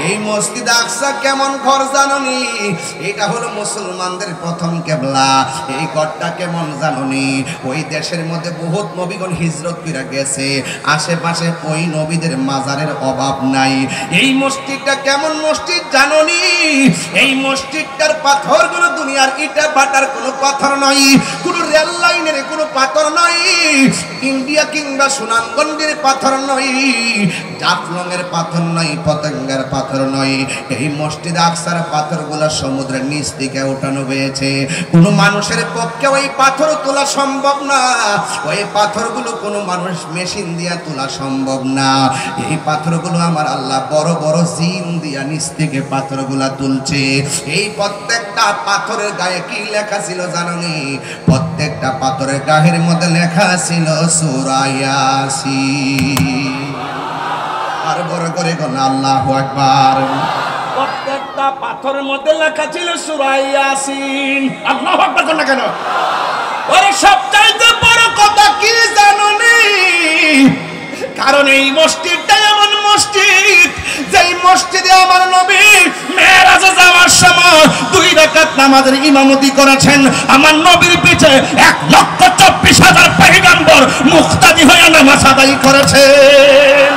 এই মসজিদ আকসা কেমন ঘর জাননি? এটা হলো মুসলমানদের প্রথম কেবলা। এই ঘরটা কেমন জাননি? ওই দেশের মধ্যে বহুত নবীগণ হিজরত করে গেছে, আশেপাশে ওই নবীদের মাজারের অভাব নাই। এই মসজিদটা কেমন মসজিদ জাননি? এই মসজিদটার পাথরগুলো দুনিয়ার ইটা ভাটার কোনো পাথর নয়, কোনো রেল লাইনের কোনো পাথর নয়, ইন্ডিয়া কিংবা সুনামগঞ্জের পাথর নয়, জাফলংয়ের পাথর নয়, পতঙ্গের পাথর পাথর নয়, এই মসজিদ আকসার পাথরগুলো সমুদ্রের নিচ থেকে উঠানো হয়েছে। কোনো মানুষের পক্ষে ওই পাথর তোলা সম্ভব না, ওই পাথরগুলো কোনো মানুষ মেশিন দিয়া তোলা সম্ভব না। এই পাথরগুলো আমার আল্লাহ বড় বড় জিন দিয়া নিচ থেকে পাথরগুলা তুলছে। এই প্রত্যেকটা পাথরের গায়ে কি লেখা ছিল জানেন? প্রত্যেকটা পাথরের গায়ের মধ্যে লেখা ছিল সূরা ইয়াসিন। আর বড় করে কোন আল্লাহু আকবার। প্রত্যেকটা পাথরের মধ্যে লেখা ছিল সূরা ইয়াসিন। আল্লাহু আকবার কোন কেন? ওরে সবচাইতে বড় কথা কি জানোনি? কারণ এই মসজিদটা এমন মসজিদ, যেই মসজিদে আমার নবী মেরাজে যাওয়ার সময় 2 রাকাত নামাজের ইমামতি করেছেন। আমার নবীর পিছে 1,24,000 পয়গম্বর মুক্তাদি হয়ে নামাজ আদায় করেছেন।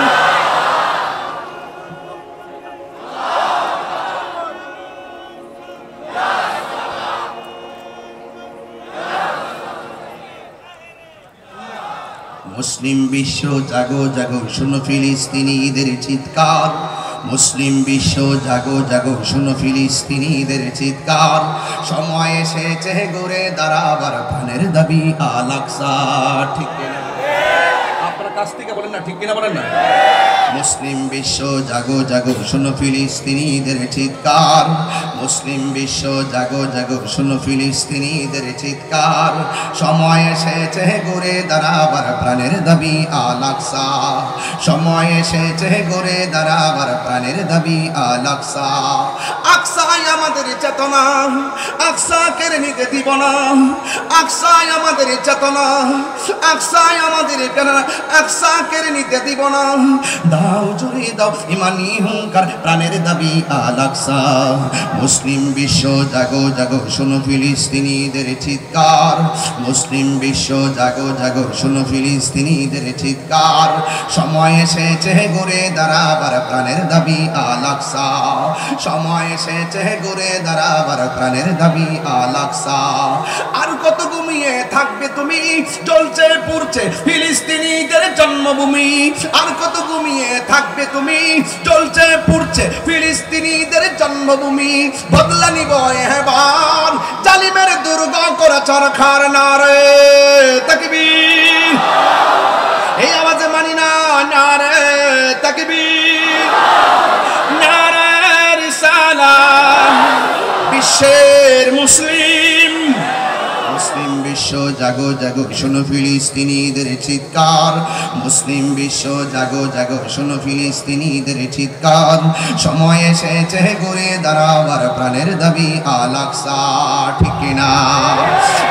মুসলিম বিশ্ব জাগো জাগো শুনো ফিলিস্তিনিদের চিৎকার। মুসলিম বিশ্ব জাগো জাগো শুনো ফিলিস্তিনিদের চিৎকার। সময় এসেছে ঘুরে দাঁড়াবার প্রাণের দাবি আল আকসা। ঠিক কিনা? আপনার কাছ থেকে বলেন না, ঠিক কিনা বলেন না? মুসলিম বিশ্ব জাগো জাগো শুনো ফিলিস্তিনিদের চিৎকার। মুসলিম বিশ্ব জাগো জাগো শুনো ফিলিস্তিনিদের চিৎকার। সময় এসেছে ঘুরে দাঁড়াবার প্রাণের দাবি আল আকসা। সময় এসেছে ঘুরে দাঁড়াবার প্রাণের দাবি আল আকসা। আকসাই আমাদের চেতনা, আকসা কেড়ে নিতে দিব না। আকসাই আমাদের চেতনা, আকসাই আমাদের আকসা কেড়ে নিতে দিব না। দাও জুড়ে দাও ইমানি হুঙ্কার, প্রাণের দাবি আল আকসা। মুসলিম বিশ্ব জাগো জাগো শুনো ফিলিস্তিনিদের চিৎকার। মুসলিম বিশ্ব জাগো জাগো শুনো ফিলিস্তিনিদের চিৎকার। সময় এসেছে ঘুরে দাঁড়াবার প্রাণের দাবি আল আকসা। সময় এসেছে ঘুরে দাঁড়াবার প্রাণের দাবি আল আকসা। আর কত ঘুমিয়ে থাকবে তুমি, জ্বলছে পুড়ছে ফিলিস্তিনিদের জন্মভূমি। আর কত ঘুমিয়ে থাকবে তুমি, জ্বলছে পুড়ছে ফিলিস্তিনিদের জন্মভূমি। বদলা নিব এবার জালিমের দুর্গ করা চরখার নারে তাকবীর। এই আওয়াজে মানি না, নারে তাকবীর, নারে রিসালাত। বিশ্বের মুসলিম, মুসলিম বিশ্ব জাগো জাগো শোনো ফিলিস্তিনিদের চিৎকার। মুসলিম বিশ্ব জাগো জাগো শোনো ফিলিস্তিনিদের চিৎকার। সময় এসেছে ঘুরে দাঁড়াবার প্রাণের দাবি আল আকসা। ঠিক কিনা?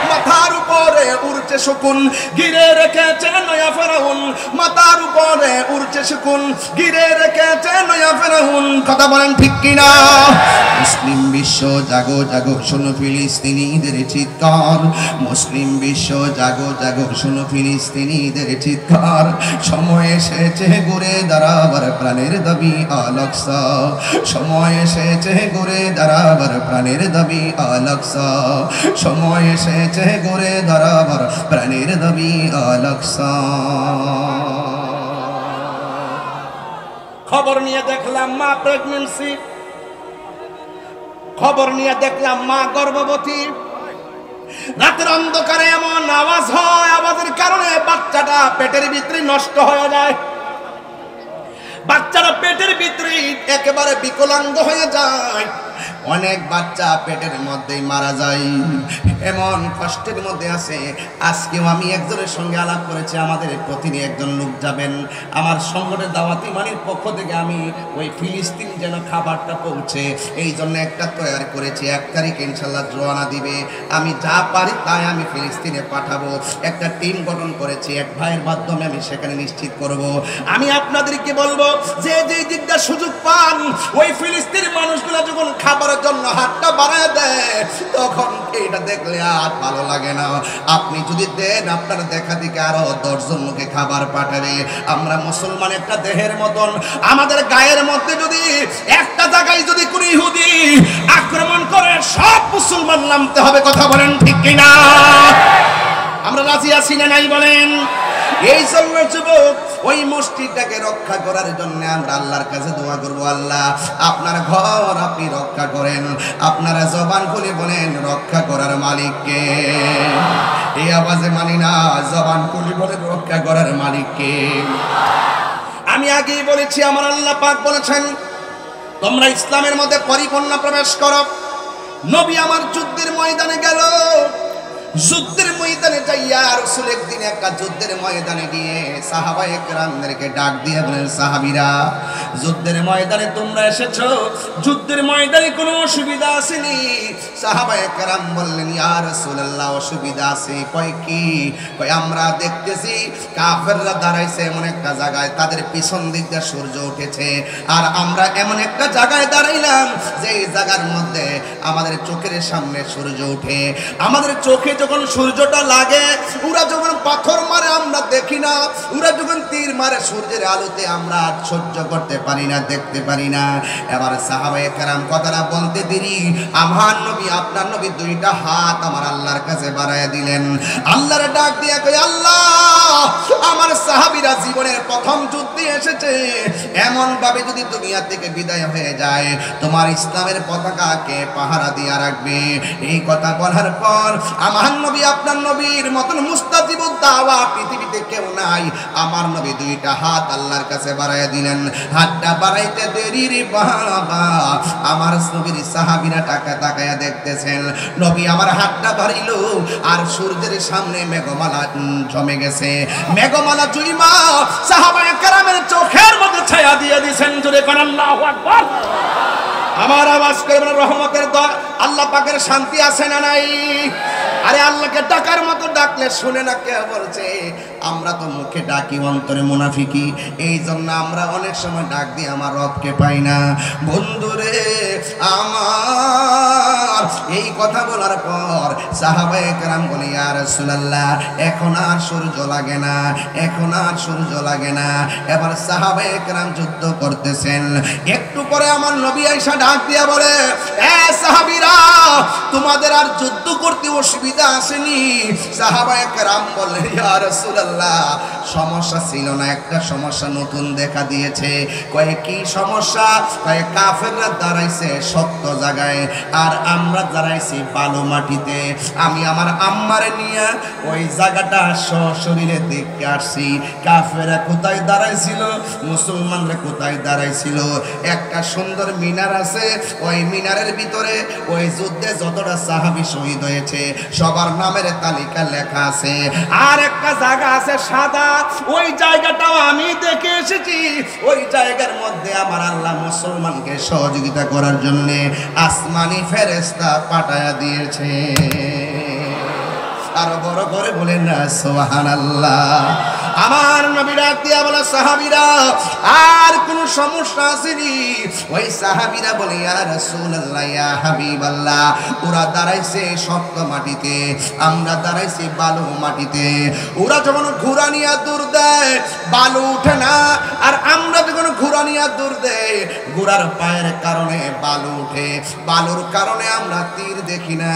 মাথার উপরে উড়ছে শকুন, ঘিরে রেখেছে নয়া ফেরাউন। মাথার উপরে উড়ছে শকুন, ঘিরে রেখেছে নয়া ফেরাউন। কথা বলেন ঠিক কিনা? মুসলিম বিশ্ব জাগো জাগো শোনো ফিলিস্তিনিদের চিৎকার। মুসলিম বিশ্ব জাগো জাগো শোনো ফিলিস্তিনিদের চিৎকার। সময় এসেছে ঘুরে দাঁড়াবার প্রাণের দাবি আল আকসা। সময় এসেছে ঘুরে দাঁড়াবার প্রাণের দাবি আল আকসা। সময় এসেছে ঘুরে দাঁড়াবার প্রাণের দাবি আল আকসা। খবর নিয়ে দেখলাম মা প্রেগন্যান্সি, খবর নিয়ে দেখলাম মা গর্ভবতী। রাতের অন্ধকারে এমন আওয়াজ হয়, আওয়াজের কারণে বাচ্চাটা পেটের ভিতরে নষ্ট হয়ে যায়। বাচ্চারা পেটের ভিতরে একেবারে বিকলাঙ্গ হয়ে যায়। অনেক বাচ্চা পেটের মধ্যেই মারা যায়, এমন কষ্টের মধ্যে আছে। আজকেও আমি একজনের সঙ্গে আলাপ করেছি, আমাদের প্রতিদিন একজন লোক যাবেন। আমার সংগঠনের দাওয়াতি মানির পক্ষ থেকে আমি ওই ফিলিস্তিন যেন খাবারটা পৌঁছে, এই জন্য একটা তৈরি করেছি। 1 তারিখে ইনশাল্লাহ রওনা দিবে। আমি যা পারি তাই আমি ফিলিস্তিনে পাঠাবো। একটা টিম গঠন করেছি, এক ভাইয়ের মাধ্যমে আমি সেখানে নিশ্চিত করব। আমি আপনাদেরকে বলবো, যে যেই দিকটা সুযোগ পান, ওই ফিলিস্তিনের মানুষগুলো যখন খাবারের জন্য হাতটা বাড়ায় দেয়, তখন এটা দেখলে আর ভালো লাগে না। আপনি যদি দেন, আপনার দেখা দিকে আরো 10 জন লোকে খাবার পাঠাবে। আমরা মুসলমান একটা দেহের মতন, আমাদের গায়ের মধ্যে যদি একটা জায়গায় যদি কোন ইহুদি আক্রমণ করে, সব মুসলমান নামতে হবে। কথা বলেন ঠিক কিনা? আমরা রাজি আছি না নাই বলেন? এই জন্য যুবক ওই মসজিদটাকে রক্ষা করার জন্য আমরা আল্লাহর কাছে দোয়া করব, আল্লাহ আপনার ঘর আপনি রক্ষা করেন। আপনারা জবান খুলে বলেন রক্ষা করার মালিককে। এই আওয়াজে মানি না, জবান খুলে বলেন রক্ষা করার মালিককে। আমি আগেই বলেছি আমার আল্লাহ পাক বলেছেন তোমরা ইসলামের মধ্যে পরিপূর্ণ প্রবেশ করো। নবী আমার যুদ্ধের ময়দানে গেল, যুদ্ধের ময়দানে যাইয়া রাসূল একদিন একটা যুদ্ধের ময়দানে গিয়ে সাহাবায়ে কেরামদেরকে ডাক দিয়ে বলেন, সাহাবীরা যুদ্ধের ময়দানে তোমরা এসেছো, যুদ্ধের ময়দানে কোনো অসুবিধা আসেনি? সাহাবায়ে কেরাম বললেন, ইয়া রাসূলুল্লাহ অসুবিধা আছে। কয় কি? কয় আমরা দেখতেছি কাফেররা দাঁড়াইছে এমন একটা জায়গায়, তাদের পিছন দিক দিয়ে সূর্য উঠেছে, আর আমরা এমন একটা জায়গায় দাঁড়াইলাম যে এই জায়গার মধ্যে আমাদের চোখের সামনে সূর্য উঠে। আমাদের চোখে যখন সূর্যটা লাগে, ওরা যখন পাথর মারে আমরা দেখি না, ওরা যখন তীর মারে সূর্যের আলোতে আমরা সহ্য করতে পারি না, দেখতে পারি না। এবার সাহাবায়ে কেরাম কথাটা বলতে দেরি আমার নবী আপনার নবী দুইটা হাত আমার আল্লাহর কাছে বাড়ায়া দিলেন। আল্লাহর ডাক দিয়ে কই, আল্লাহ আমার সাহাবীরা জীবনের প্রথম যুদ্ধে এসেছে, এমন ভাবে যদি দুনিয়া থেকে বিদায় হয়ে যায় তোমার ইসলামের পতাকাকে পাহারা দিয়ে রাখবে। এই কথা বলার পর আমার নবী আপনার নবীর মতন মুস্তাজিবুদ দাওয়া পৃথিবীতে কেউ নাই। আমার নবী দুইটা হাত আল্লাহর কাছে বাড়াইয়া দিলেন। হাতটা বাড়াইতে দেরি রে বাবা, আমার নবীর সাহাবীরা তাকায়া দেখতেছেন। নবী আমার হাতটা বাড়িল আর সূর্যের সামনে মেঘমালা জমে গেছে। মেঘমালা জুইমা সাহাবায়ে কেরামের চোখের মধ্যে ছায়া দিয়ে দিয়েছেন। জোরে কোন আল্লাহু আকবার। আমার আওয়াজ করে বলেন রহমতের দল আল্লাহ পাকের শান্তি আছে না নাই? আরে আল্লাহকে ডাকার মতো ডাকলে শুনে না, কে বলছে? আমরা তো মুখে ডাকি, অন্তরে মুনাফিকি। এই জন্য আমরা অনেক সময় ডাক দিই আমার রবকে পাই না। বন্ধুরে আমার এই কথা বলার পর সাহাবায়ে কেরাম বলে, ইয়া রাসূলুল্লাহ এখন আর সূর্য লাগে না, এখন আর সূর্য লাগে না। এবার সাহাবায়ে কেরাম যুদ্ধ করতেছেন। একটু পরে আমার নবী আয়েশা ডাক দিয়া বলে, এ সাহাবীরা তোমাদের আর যুদ্ধ করতে অসুবিধা আসেনি? সাহাবায়ে কেরাম বললেন, ইয়া রাসূলুল্লাহ সমস্যা ছিল না, একটা সমস্যা নতুন দেখা দিয়েছে। কয় কি সমস্যা? কয় কাফেররা দাঁড়াইছে শক্ত জায়গায় আর আমরা দাঁড়াইছি বালু মাটিতে। আমি আমার আম্মারে নিয়ে ওই জায়গাটা সশরীরে দেখতে আসছি। কাফেররা কোথায় দাঁড়াইছিল, মুসলমানরা কোথায় দাঁড়াইছিল। একটা সুন্দর মিনার আছে, ওই মিনারের ভিতরে ওই যুদ্ধে যতটা সাহাবী শহীদ হয়েছে সবার নামের তালিকা লেখা আছে। আর একটা জায়গা আছে সাদা, ওই জায়গাটাও আমি দেখে এসেছি। ওই জায়গার মধ্যে আমার আল্লাহ মুসলমানকে সহযোগিতা করার জন্য আসমানি ফেরেশতা পাঠায়া দিয়েছে। আরো বড় করে বলেন না সুবহানাল্লাহ। আমার নবী ডাক দিয়া বলে, সাহাবীরা আর কোন সমস্যা আসেনি? ওই সাহাবীরা বলে, ইয়া রাসূলুল্লাহ ইয়া হাবিবাল্লাহ ওরা দাঁড়াইছে শক্ত মাটিতে, আমরা দাঁড়াইছি বালু মাটিতে। ওরা যখন ঘোড়া নিয়ে দূর দেয় বালু উঠে না, আর আমরা যখন ঘোড়া নিয়ে দূর দেয় ঘোড়ার পায়ের কারণে বালু উঠে। বালুর কারণে আমরা তীর দেখি না,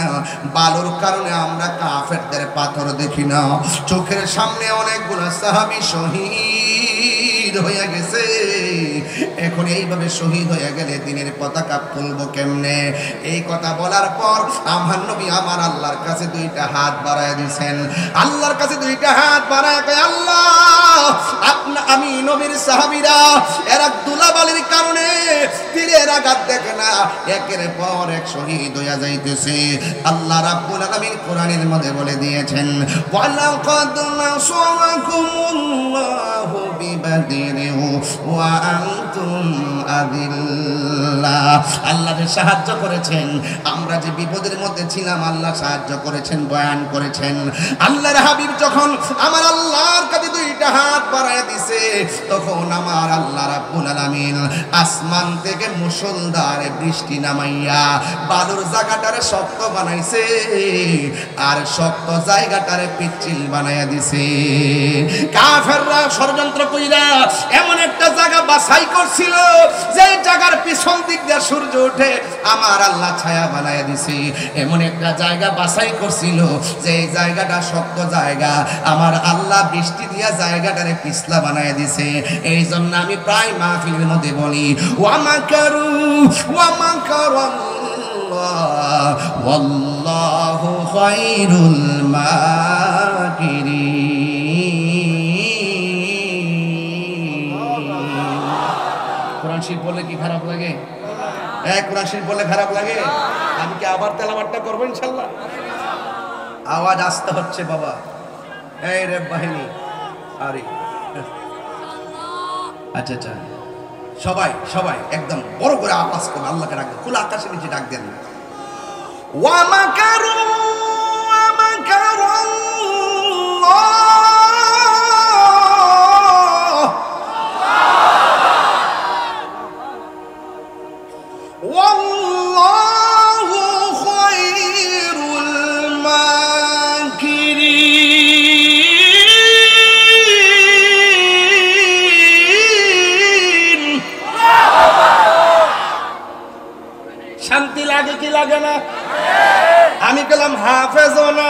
বালুর কারণে আমরা কাফেরদের পাথর দেখি না। চোখের সামনে অনেকগুলো সাহাবী শহীদ হয়ে গেছে। এখন এইভাবে শহীদ হয়ে গেলে দিনের পতাকা তুলবো কেমনে? এই কথা বলার পর আমার নবী আমার আল্লাহর কাছে দুইটা হাত বাড়ায় দিয়েছেন। আল্লাহর কাছে দুইটা হাত বাড়ায় কয়, আল্লাহ আমি নবীর সাহাবীরা এরা দুলাবালির কারণে তীরের আঘাত দেখে না, একের পর এক শহীদ হয়ে যাইতেছে। আল্লাহ রাব্বুল আলামিন কোরআনের মধ্যে বলে দিয়েছেন, ওয়ালাকাদ নাসারাকুমুল্লাহু বিবাদরিন ওয়া আনতুম আযিল্লা। আল্লাহ যে সাহায্য করেছেন, আমরা যে বিপদের মধ্যে ছিলাম আল্লাহ সাহায্য করেছেন, বয়ান করেছেন। আল্লাহর হাবিব যখন আমার আল্লাহর কাছে দুইটা হাত বাড়ায় দিছে, তখন আমার আল্লাহ রাব্বুল আলামিন আসমান থেকে মুষলধার বৃষ্টি নামাইয়া বালুর জায়গাটারে শক্ত বানাইছে আর শক্ত জায়গাটারে পিচ্ছিল বানাইয়া দিছে। কাফেররা ষড়যন্ত্র কইরা এমন একটা জায়গা বাছাই করছিল যে জায়গার পিছন দিক দিয়ে সূর্য ওঠে, আমার আল্লাহ ছায়া বানাইয়া দিছে। এমন একটা জায়গা বাছাই করছিল যে জায়গাটা শক্ত জায়গা, জায়গা আমার আল্লাহ বৃষ্টি দিয়া জায়গাটারে পিছলা বানায় দিছে। এই জন্য আমি প্রায় মাহফিলের মধ্যে বলি ওয়া মাকারু ওয়া মাকারাল্লাহ ওয়াল্লাহু খায়রুল মাকিরিন। কোরআন শরীফ বললে কি খারাপ লাগে? কোরআন শরীফ বললে খারাপ লাগে? আমি কি আবার তেলাওয়াতটা করবো ইনশাল্লাহ? আওয়াজ আসতে হচ্ছে বাবা। এই রে বাহিনী, আরে আচ্ছা আচ্ছা, সবাই সবাই একদম বড় করে আওয়াজ করুন, আল্লাহকে ডাক দেন, খোলা আকাশের নিচে ডাক দেন। ওয়া মাকারু ওয়া মাকারাল্লাহ ওয়াল্লাহু খায়রুল মাকিরিন। শান্তি লাগে কি লাগে না? আমি গেলাম হাফেজও না,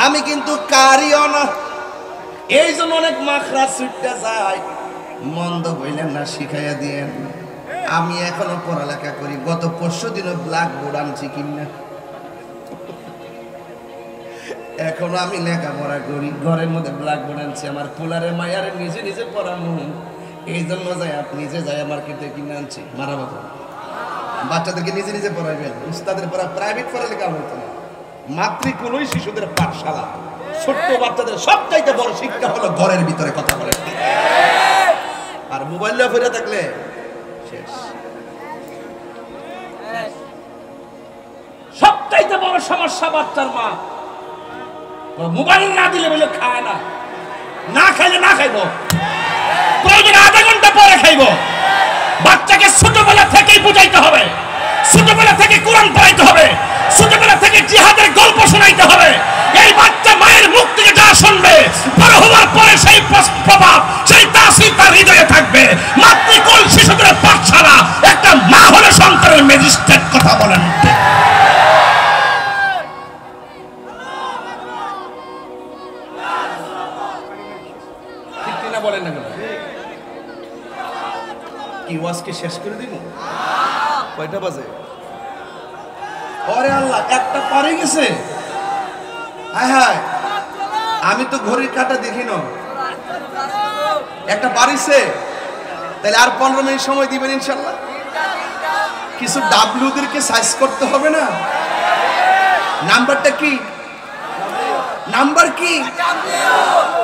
আমি কিন্তু কারিও না, এই জন্য অনেক মাখরা ছুটতে যায়। মন্দ বললেন না, শিখাইয়া দিয়েন। আমি এখনো পড়ালেখা করি, গত 5 দিনও ব্ল্যাক বোর্ড আনছি কিনা, এখনো আমি লেখাপড়া করি, ঘরের মধ্যে ব্ল্যাক বোর্ড আনছি। আমার পোলারে মায়ারে নিজে নিজে পড়ানো, এই জন্য যাই আপনি নিজে যাই মার্কেটে কিনে আনছি। মারা বাবা, বাচ্চাদেরকে নিজে নিজে পড়াবেন, উস্তাদের পড়া প্রাইভেট পড়ালেখা হতো না, মাতৃকুলই শিশুদের পাঠশালা। ছোট্ট বাচ্চাদের সবচাইতে বড় শিক্ষা হলো ঘরের ভিতরে কথা বলে, আর মোবাইল ফিরে থাকলে শেষ। সবচাইতে বড় সমস্যা বাচ্চার মা মোবাইল না দিলে বলে খায় না, না খাইলে না খাইব, প্রয়োজনে আধা ঘন্টা পরে খাইব। বাচ্চাকে ছোটবেলা থেকেই বুঝাইতে হবে, ছোটবেলা থেকে কোরআন পড়াইতে হবে, ছোটবেলা থেকে জিহাদের গল্প শোনাইতে হবে। এই বাচ্চা মায়ের মুখ থেকে যা শুনবে, বড় হওয়ার পরে সেই প্রভাব, সেই তাসির তার হৃদয়ে থাকবে। মাতৃকুল শিশুদের পাঠশালা, একটা মা হলে সন্তানের ম্যাজিস্ট্রেট। কথা বলেন ঠিক কিনা? বলেন না কেন? কি ওয়াজকে শেষ করে দিব? কয়টা বাজে? ওরে আল্লাহ, একটা পারে গেছে। হায় হায়, আমি তো ঘড়ির কাঁটা দেখি না, একটা বাড়িছে। তাহলে আর 15 মিনিট সময় দিবেন ইনশাল্লাহ। কিছু ডাব্লিউদেরকে সাইজ করতে হবে না? নাম্বারটা কি? নাম্বার কি?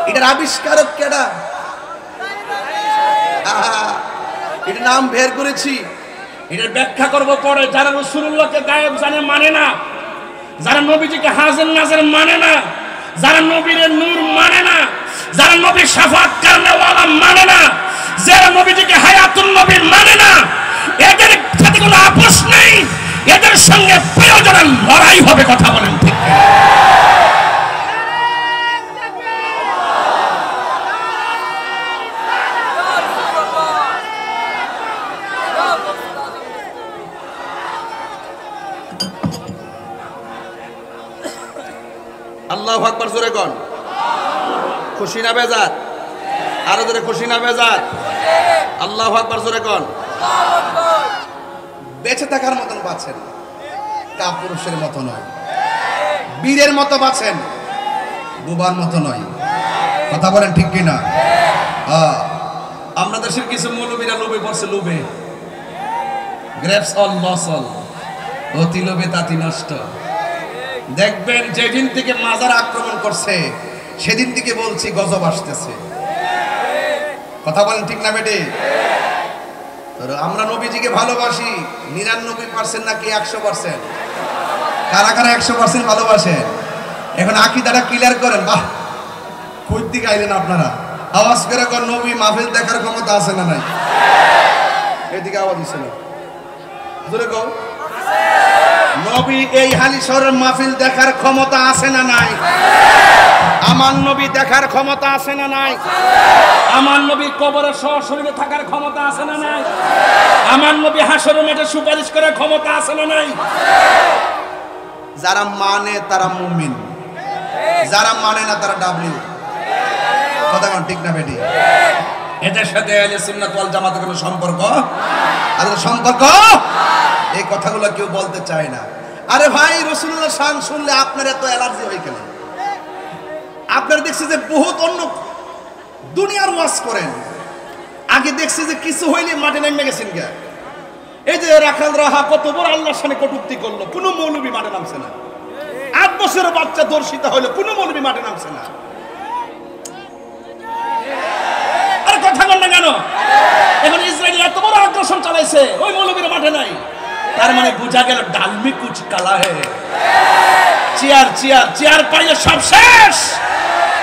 এটার আবিষ্কারক কেডা? এটা নাম বের করেছি, এটার ব্যাখ্যা করব পরে। যারা রাসূলুল্লাহকে গায়েব জানে মানে না, যারা নবীজিকে হাজির নাজির মানে না, যারা নবীর নূর মানে না, যারা নবীর শাফাত করনেওয়ালা মানে না, যারা নবীজিকে হায়াতুন নবী মানে না, এদের সাথে কোনো আপোষ নেই, এদের সঙ্গে প্রয়োজনে লড়াই হবে। কথা বলেন ঠিক? আল্লাহু আকবার, জোরে কোন? খুশি না বেজার? আরো জোরে খুশি না বেজার? আল্লাহু আকবার, জোরে কোন? বেঁচে থাকার মতন বাঁচেন, কাপুরুষের মতো নয়, বীরের মতো বাঁচেন, বুবার মতো নয়। কথা বলেন ঠিক কিনা? আমরা দেশের কিছু মৌলবীরা লোভে পড়ছে, লোভে গ্রেপস অল লস অল, অতি লোভে তাতি নষ্ট। দেখবেন যেদিন থেকে মাজার আক্রমণ করছে সেদিন থেকে বলছি গজব আসতেছে। কথা বলেন ঠিক না বেটে? আমরা নবীজিকে ভালোবাসি 99% নাকি 100%? কারা কারা 100% ভালোবাসেন? এখন আকীদাটা ক্লিয়ার করেন। বাহ, কই দিকে আইলেন আপনারা? আওয়াজ করে কোন নবী মাহফিল দেখার ক্ষমতা আছে না নাই? এদিকে আওয়াজ দিছে না, জোরে কও। নবী এই হালিশহরের মাহফিল দেখার ক্ষমতা আছে না নাই? আমার নবী দেখার ক্ষমতা আছে না নাই? আমার নবী কবরের সশরীরে থাকার ক্ষমতা আছে না নাই? আমার নবী হাসরের মাঠে সুপারিশ করার ক্ষমতা আছে না নাই? যারা মানে তারা মুমিন, যারা মানে না তারা ডাব্লিউ। কথা কোন ঠিক না বেটি? এটার সাথে আহলে সুন্নাত ওয়াল জামাতের কোনো সম্পর্ক আছে? সম্পর্ক এই কথাগুলো কেউ বলতে চায় না। আরে ভাই, রাসূলুল্লাহ শান শুনলে আপনার এত অ্যালার্জি হয় কেন? আপনারা দেখছি যে বহুত অন্য দুনিয়ার ওয়াজ করেন, আগে দেখছি যে কিছু হইলে মাঠে নেমে গেছেন কে। এই যে রাখাল রাহা কত বড় আল্লাহর সামনে কটূক্তি করলো, কোনো মৌলবী মাঠে নামছে না। 8 বছরের বাচ্চা দর্শিতা হইলো, কোনো মৌলবী মাঠে নামছে না। আরে কথা বল না কেন? এখন ইসরায়েল এত বড় আগ্রাসন চালাইছে, ওই মৌলবীর মাঠে নাই। তার মানে বোঝা গেল ডালমি কুচ কালা হে। চেয়ার চেয়ার চেয়ার পাইলে সব শেষ।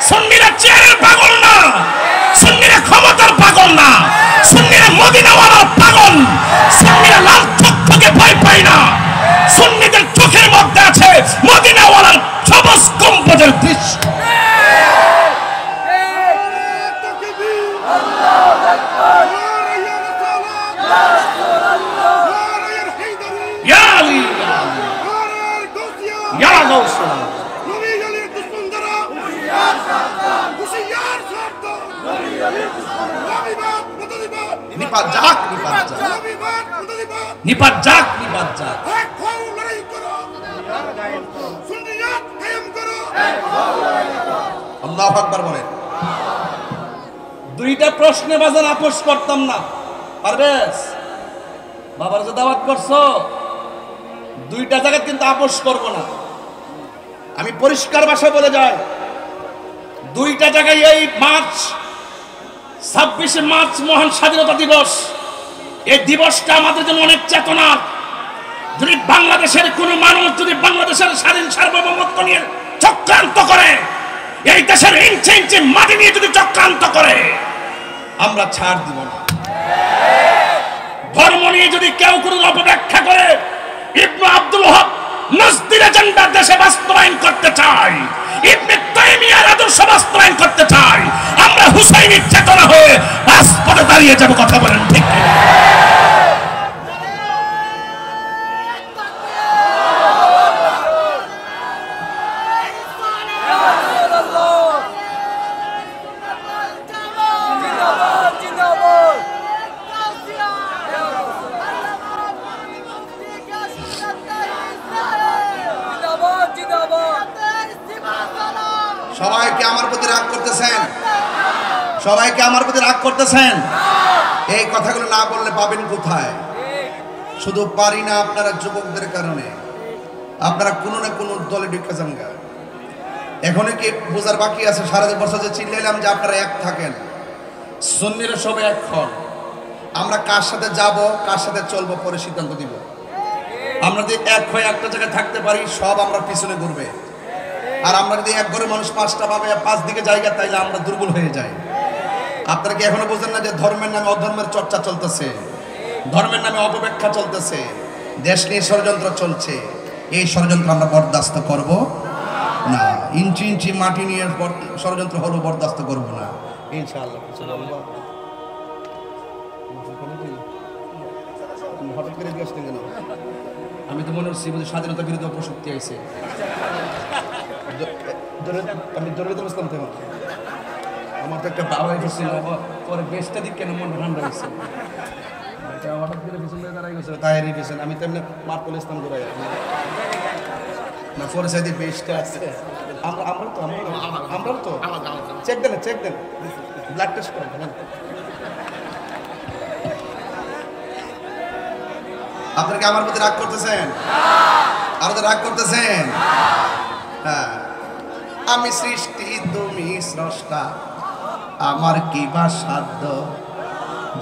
সুন্নিরা চেয়ারের পাগল না, সুন্নিরা ক্ষমতার পাগল না, সুন্নিরা মদিনাওয়ালার পাগল। সুন্নিরা লাল চক্ষুকে ভয় পায় না, সুন্নিদের চোখের মধ্যে আছে মদিনাওয়ালার সবুজ গম্বুজের দৃশ্য। নিপাত যাক, নিপাত যাক, নিপাত যাক, নিপাত যাক। আল্লাহু আকবার বলেন। দুইটা প্রশ্নে বাজার আপোষ করতাম না। পারবেশ বাবার যে দাওয়াত করছো, দুইটা জায়গা কিন্তু আপোষ করব না। আমি পরিষ্কার ভাষায় বলে যাই, দুইটা জায়গায় এই মার্চ 26শে মার্চ মহান স্বাধীনতা দিবস, এই দিবসটা আমাদের জন্য অনেক চেতনা। যদি বাংলাদেশের কোন মানুষ যদি বাংলাদেশের স্বাধীন সার্বভৌমত্ব নিয়ে চক্রান্ত করে, এই দেশের ইঞ্চি ইঞ্চি মাটি নিয়ে যদি চক্রান্ত করে, আমরা ছাড় দিব না। ধর্ম নিয়ে যদি কেউ কোনো অপব্যাখ্যা করে, ইবনে আব্দুল ওয়াহাব নজদির এজেন্ডা দেশে বাস্তবায়ন করতে চায়, ইবনে তাইমিয়ার আদর্শ বাস্তবায়ন করতে চায়, আমরা হুসাইনি চেতনা হয়ে রাজপথে দাঁড়িয়ে যাব। কথা বলেন ঠিক কিনা? সবাইকে আমার প্রতি রাগ করতেছেন? সবাইকে আমার প্রতি রাগ করতেছেন? এই কথাগুলো না বললে পাবেন কোথায়? শুধু পারি না আপনারা যুবকদের কারণে, আপনারা কোনো না কোনো দলে ঢুকে যান। এখনো কি বোঝার বাকি আছে? সারা বছর যে চিল্লাইলাম যে আপনারা এক থাকেন, সুন্নিরা সবাই এক হন। আমরা কার সাথে যাব, কার সাথে চলবো পরে সিদ্ধান্ত দিব। আমরা যদি এক হয়ে একটা জায়গায় থাকতে পারি, সব আমরা পিছনে ঘুরবে। আর আমরা যদি এক ঘরে মানুষ 5টা পাবে, 5 দিকে জায়গা, তাইলে আমরা দুর্বল হয়ে যাই। আপনারা কি এখনো বুঝেন না যে ধর্মের নামে অধর্মের চর্চা চলতেছে, ধর্মের নামে অপব্যাখ্যা চলতেছে, দেশ নিয়ে ষড়যন্ত্র চলছে? এই ষড়যন্ত্র আমরা বরদাস্ত করব না। ইঞ্চি ইঞ্চি মাটি নিয়ে ষড়যন্ত্র হলো, বরদাস্ত করব না ইনশাআল্লাহ। হঠাৎ করে জিজ্ঞাসা কেন? আমি তো মনে হচ্ছে বুঝি স্বাধীনতা বিরোধী অপশক্তি আইছে। আমি ধরে তো বুঝতাম তো, আমার তো একটা বাবা ছিল, পরে বেশটা দিক কেন মন ঠান্ডা হয়েছে। হঠাৎ করে পিছনে দাঁড়াই গেছিল, তাই পিছনে আমি তেমনি মার্কুল ইসলাম করে না, পরে সাইডে বেশটা আছে। আমরা তো চেক দেন, চেক দেন, ব্লাড টেস্ট করেন। আপনারা কি আমার প্রতি রাগ করতেছেন? আর রাগ করতেছেন? হ্যাঁ। আমি সৃষ্টি, তুমি স্রষ্টা, আমার কি বা সাধ্য,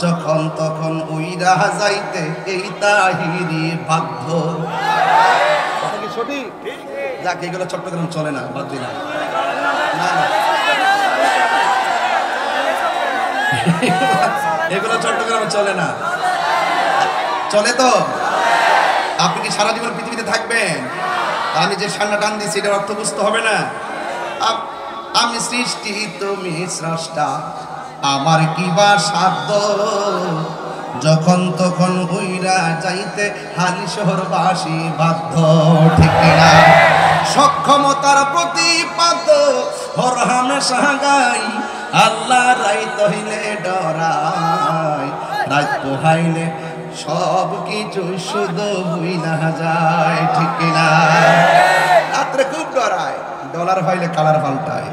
যখন তখন উইরা যাইতে এই তাহিরি বাধ্য। কথা কি সঠিক? যাক, এগুলো চট্টগ্রাম চলে না, বাদ দিলাম। না না, এগুলো চট্টগ্রামে চলে না। চলে তো? আপনি কি সারা জীবন পৃথিবীতে থাকবেন? আমি যে সান্না টান দিচ্ছি, এটার অর্থ বুঝতে হবে না? আমি সৃষ্টি, তুমি স্রষ্টা, আমার কি বা সাধ্য, যখন তখন উইরা যাইতে হালি শহরবাসী বাধ্য। ঠিক না? সক্ষমতার প্রতিপাদ হর হামেশা গাই আল্লাহ রাইত হইলে ডরাই রাত পোহাইলে সব কিছু শুধু ভুইলা যায় ঠিক না রাত্রে খুব ডরায় ডলার হইলে কালার পাল্টায়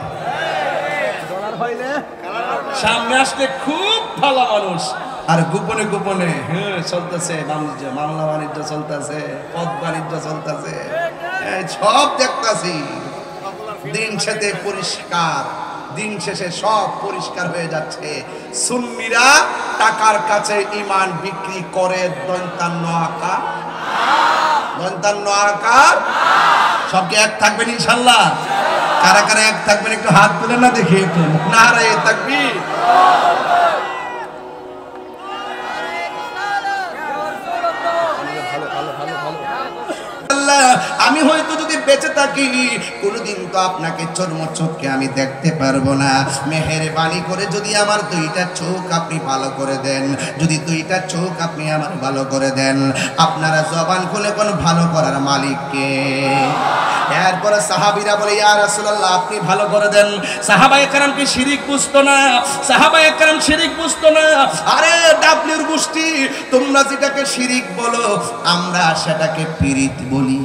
সামনে আসলে খুব ভালো মানুষ আর গোপনে গোপনে চলতেছে বাণিজ্য মামলা বাণিজ্য চলতেছে পদ বাণিজ্য চলতেছে সব দেখতেছি দিন শেষে পরিষ্কার দিন শেষে সব পরিষ্কার হয়ে যাচ্ছে সুন্নিরা টাকার কাছে ঈমান বিক্রি করে দন্তান্ন আকার সব কি এক থাকবেন ইনশাআল্লাহ কারা কারা এক থাকবেন একটু হাত তুলে না দেখি একটু নারায়ে তাকবীর আমি হয়তো যদি বেঁচে থাকি কোনোদিন তো আপনাকে চর্মচোখকে আমি দেখতে পারবো না মেহেরবানি করে যদি আমার দুইটা চোখ আপনি ভালো করে দেন যদি দুইটা চোখ আপনি আমার ভালো করে দেন আপনারা জবান খুলে কোন ভালো করার মালিককে এরপরে সাহাবীরা বলে ইয়া রাসূলুল্লাহ আপনি ভালো করে দেন সাহাবায়ে কেরাম কি শিরিক বুঝতো না সাহাবায়ে কেরাম শিরিক বুঝতো না আরে ডাবলিউর গোষ্ঠী তোমরা যেটাকে শিরিক বলো আমরা সেটাকে পীরিত বলি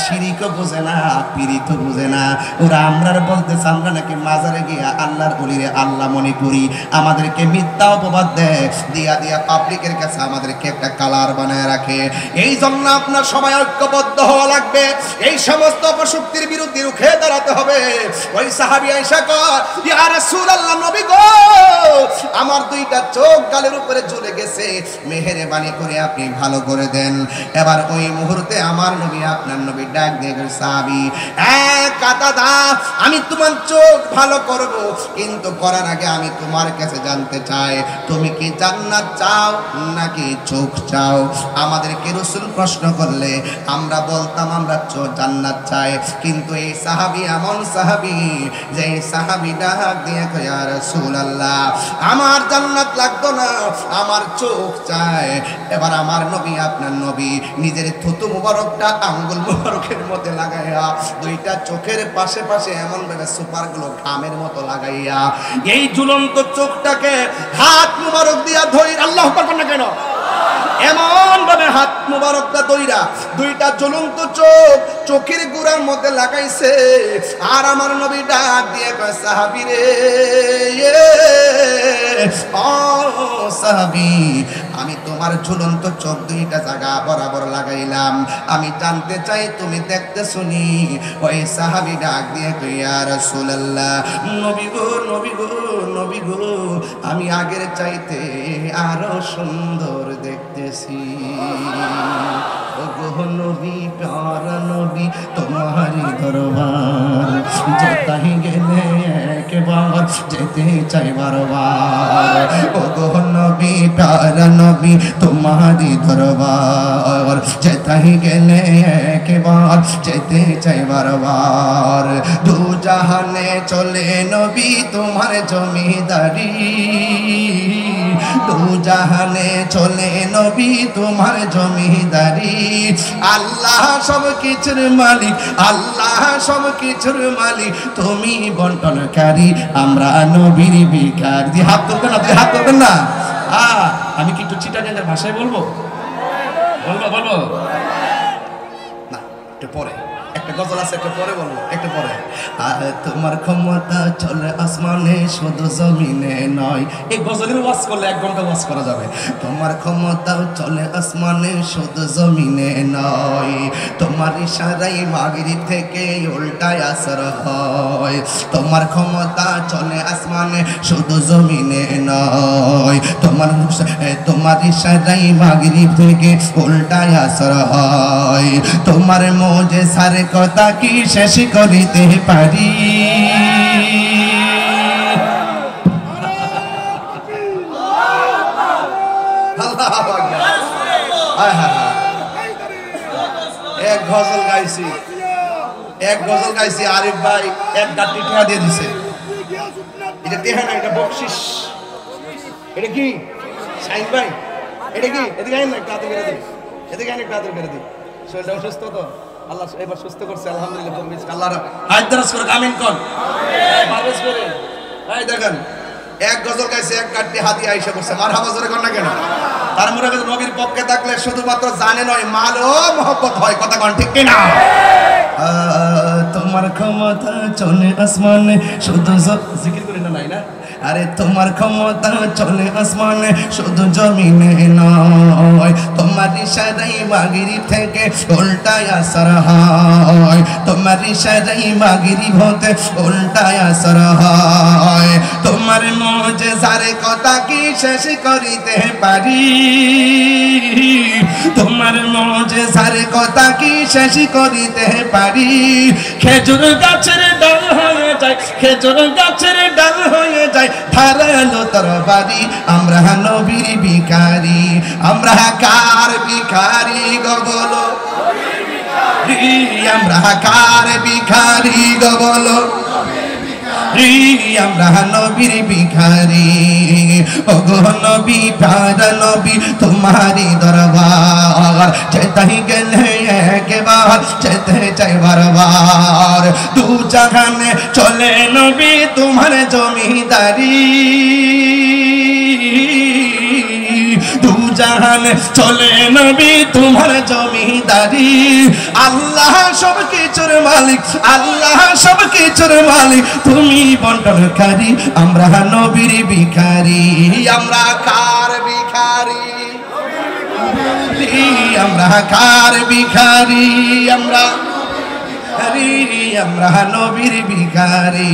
শিরিকও বোঝে না পীরিতও বোঝে না ওরা আমরার বলতেছে আমরা নাকি মাজারে গিয়া আল্লাহর ওলিরে আল্লাহ মনে করি আমাদেরকে মিথ্যা অপবাদ দেয় দিয়া দিয়া পাবলিকের কাছে আমাদেরকে একটা কালার বানায় রাখে এই জন্য আপনার সবাই ঐক্যবদ্ধ হওয়া লাগবে এই সমস্ত অপশক্তির বিরুদ্ধে রুখে দাঁড়াতে হবে ওই সাহাবী আয়েশা কয় ইয়া রাসূলুল্লাহ নবী গো আমার দুইটা চোখ গালের উপরে ঝুলে গেছে মেহেরবানি করে আপনি ভালো করে দেন এবার ওই মুহূর্তে আমার নবী আপনার নবী ডাক দিয়ে সাহাবী কাতাদা আমি তোমার চোখ ভালো করব কিন্তু করার আগে আমি তোমার কাছে জানতে চাই তুমি কি জান্নাত চাও নাকি চোখ চাও আমাদেরকে রাসূল প্রশ্ন করলে আমরা বলতাম আমরা জান্নাত চাই কিন্তু এই সাহাবী এমন সাহাবী যে এই সাহাবী ডাক দিয়ে কয় ইয়া রাসূলুল্লাহ আমার জান্নাত লাগতো না আমার চোখ চাই এবার আমার নবী আপনার নবী নিজের থুতু মুবারকটা আঙ্গুল মুবারকের মধ্যে লাগাইয়া দুইটা চোখের পাশে পাশে এমন ভাবে সুপারগুলো ঘামের মতো লাগাইয়া এই ঝুলন্ত চোখটাকে হাত মুবারক দিয়া ধরে আল্লাহু আকবার না কেন এমন ভাবে হাত মুবারকটা ধইরা দুইটা জ্বলন্ত চোখের গুড়ার মধ্যে লাগাইছে আর আমার নবী ডাক দিয়ে কয় সাহাবী রে ও সাহাবী আমি তোমার ঝুলন্ত চোখ দুইটা জায়গা বরাবর লাগাইলাম আমি জানতে চাই তুমি দেখতে শুনি ওই সাহাবী ডাক দিয়ে কয় ইয়া রাসূলুল্লাহ নবী গো নবী গো নবী গো আমি আগের চাইতে আরো সুন্দর দেখতেছি ওগো নবী প্যারা নবী তোমারি দরবার যেতাই গেলে একবার যেতে চাই বারবার ওগো নবী প্যারা নবী তোমারি দরবার যেতাই গেলে একবার যেতে চাই বারবার দু জাহানে চলে নবী তোমার জমিদারি দু জাহানে চলে নবী তোমার জমিদারি আল্লাহ সব কিছুর মালিক আল্লাহ সব কিছুর মালিক তুমি বন্টনকারী আমরা নবীর ভিখারি দিয়ে হাত তুলবেন না হাত তুলবেন না আমি কি একটু চিটাগাঙ্গের ভাষায় বলবো না একটু পরে একটা গজল আছে একটু পরে বলবো একটু পরে তোমার ক্ষমতা চলে আসমানে শুধু জমিনে নয় এই গজলের ওয়াজ করলে 1 ঘন্টা ওয়াজ করা যাবে তোমার ক্ষমতা চলে আসমানে শুধু জমিনে নয় তোমার ইশারায় মাগরিব থেকে উল্টায় আসর হয় তোমার ক্ষমতা চলে আসমানে শুধু জমিনে নয় তোমার ইশারায় মাগরিব থেকে উল্টায় আসর হয় তোমার মোজে সারে কথা কি শেষ করিতে পারি এক গজল গাইছি আরিফ ভাই এক গাঁটি টেহা দিয়ে দিছে এটা টেহা না এটা বকশিস এটা কি শাইন ভাই এটা কি এদিকে আইন না একটু হাতে করে দিই এদিকে আইন একটু হাতে করে দিই শরীরটা অসুস্থ তো আল্লাহ এবার সুস্থ করছে আলহামদুলিল্লাহ। আল্লাহ হাত দারাজ করে আমিন কোন পারভেজ করে। এই দেখেন এক গজল গাইছে, এক কাটটি হাতি আইসা করছে, মারহাবা জোরে কোন না কেন? তার মনে হয় নবীর পক্ষে থাকলে শুধুমাত্র জানে নয়, মালও মহব্বত হয়। কথা কোন ঠিক কিনা? তোমার ক্ষমতা চলে আসমানে, শুধু জিকির করি না, নাই না? আরে তোমার ক্ষমতা চলে আসমানে, শুধু জমিনে নয়। তোমার ইশারাই মাগরিব থেকে উল্টায় আসর হয়, তোমার ইশারাই মাগরিব হতে উল্টায় আসর হয়। তোমার মুজিজার কথা কি শেষ করিতে পারি, তোমার মুজিজার কথা কি শেষ করিতে পারি। খেজুর গাছের ডাল হয়ে যায়, খেজুর গাছের ডাল হয়ে যায় ধারালো তরবারি। আমরা নবীর ভিখারি, আমরা কার ভিখারি গো বলো, আমরা কার ভিখারি গো বলো, আমরা নবীর ভিখারি। ওগো নবী প্যারা নবী তোমারি দরবার, যেতাই গেলে একবার যেতে চাই বারবার। দু জাহানে চলে নবী তোমার জমিদারি, দু জাহানে চলে নবী তোমার জমিদারি। আল্লাহ সব কিছুর মালিক, আল্লাহ সব কিছুর মালিক, তুমি বন্টনকারী। আমরা নবীর ভিখারি, আমরা কার ভিখারি, আমরা কার ভিখারি, আমরা আমরা নবীর ভিখারি।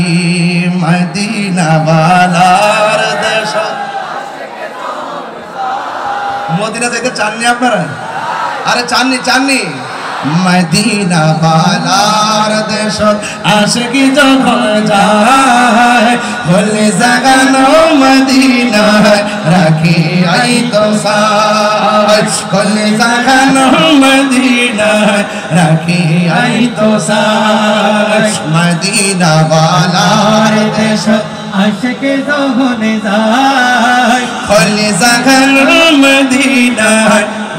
মদিনা ওয়ালার দেশ। মদিনা যেতে চাননি আপনারা? আরে চাননি, চাননি? মদিনা ওয়ালার দেশ আশিকি যখন যায়, বলে জাগানো মদিনা রাখি আই তো সাই, বলে জাগানো মদিনা রাখি আই তো সাই। মদিনা ওয়ালার দেশ আশিকি যখন যায়, বলে জাগানো মদিনা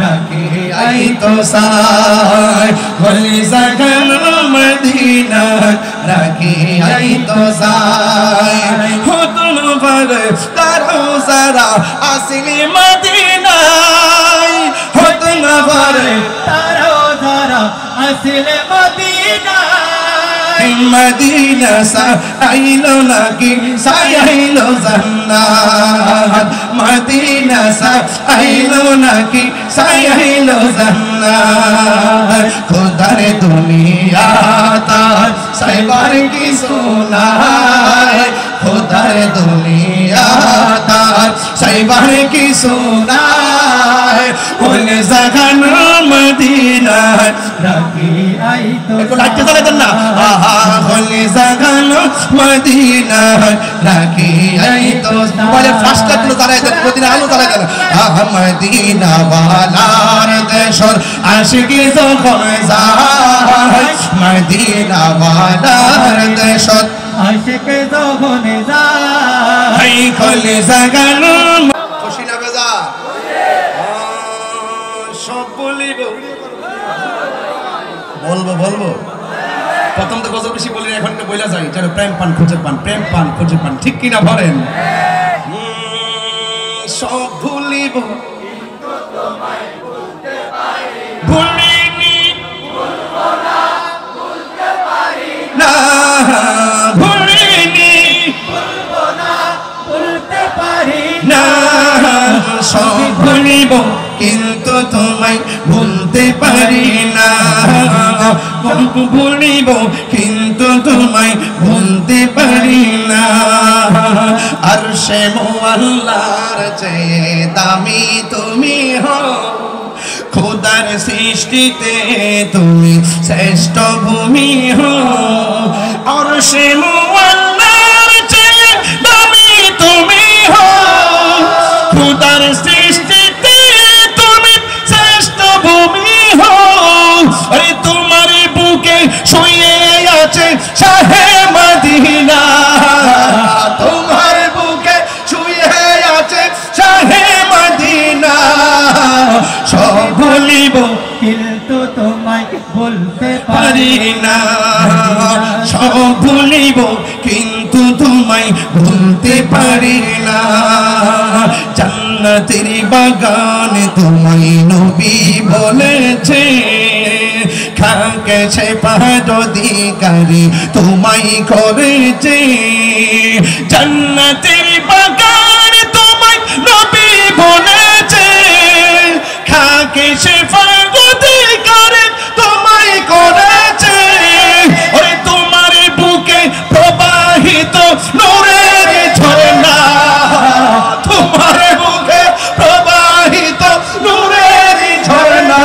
রাখি আই তো সাই, বলে জাগানো মদিনা রাখি আই তো সাই। হো তোমার তারো সারা আসলি মদিনায়, হো তোমার তারো সারা আসলি মদিনায়। মদিনা সা আইলো নাকি সাইলো জান্নাত, মদিনা সা আইলো নাকি সাইলো জান্নাত। খোদার দুনিয়া তার সাইবার কি সোনায়, খোদার দুনিয়া তার সাইবার কি সোনায়। বলে জাগানো মদিনা রাখি আই তো, একটু লাইটটা জ্বালাই দেন না। আহা বলে জাগানো মদিনা রাখি আই তো, বলে ফাস্টটা একটু জ্বালাই দেন, মদিনা আলো জ্বালাই দেন। আহা মদিনা ওয়ালার দেশর আশিকি যখন যায়, মদিনা ওয়ালার দেশর আশিকি যখন যায়। খোলে জাগানো খুশি না বেজা সব বলিব, বলবো বলবো। প্রথম তো গজল বেশি বলি, এখন তো বইলা যাই যেন প্রেম পান খুঁজে পান, প্রেম পান খুঁজে পান, ঠিক কিনা বলেন? সব ভুলিব ভুলিনি, না ভুলিনি, না সব ভুলিব কিন্তু তোমায় ভুলতে পারি না, ভুলিব কিন্তু তোমায় ভুলতে পারি না। আর সে মোয়াল্লার চেয়ে দামি তুমি হও, খোদার সৃষ্টিতে তুমি শ্রেষ্ঠ ভূমি হও। আর সে মোয়াল্লার চেয়ে দামি তুমি হও, খোদার সৃষ্টিতে তুমি শ্রেষ্ঠ ভূমি হও। আরে তোমার বুকে শুয়ে আছে শাহে মদিনা, তোমার বুকে শুয়ে আছে শাহে মদিনা। সব ভুলিব কিন্তু তোমায় বলতে পারি না, সব ভুলিব কিন্তু তোমায় ভুলতে পারি না। জান্নাতের বাগানে তোমায় নবী বলেছে, খাকে সে পাহাড় অধিকারী তোমায় করেছে। জান্নাতের বাগানে তোমায় নবী বলেছে, খাকে সে পাহাড় অধিকারী তোমায় করেছে। ওরে তোমার বুকে প্রবাহিত নূরের ঝর্ণা, তোমার বুকে প্রবাহিত নূরের ঝর্ণা।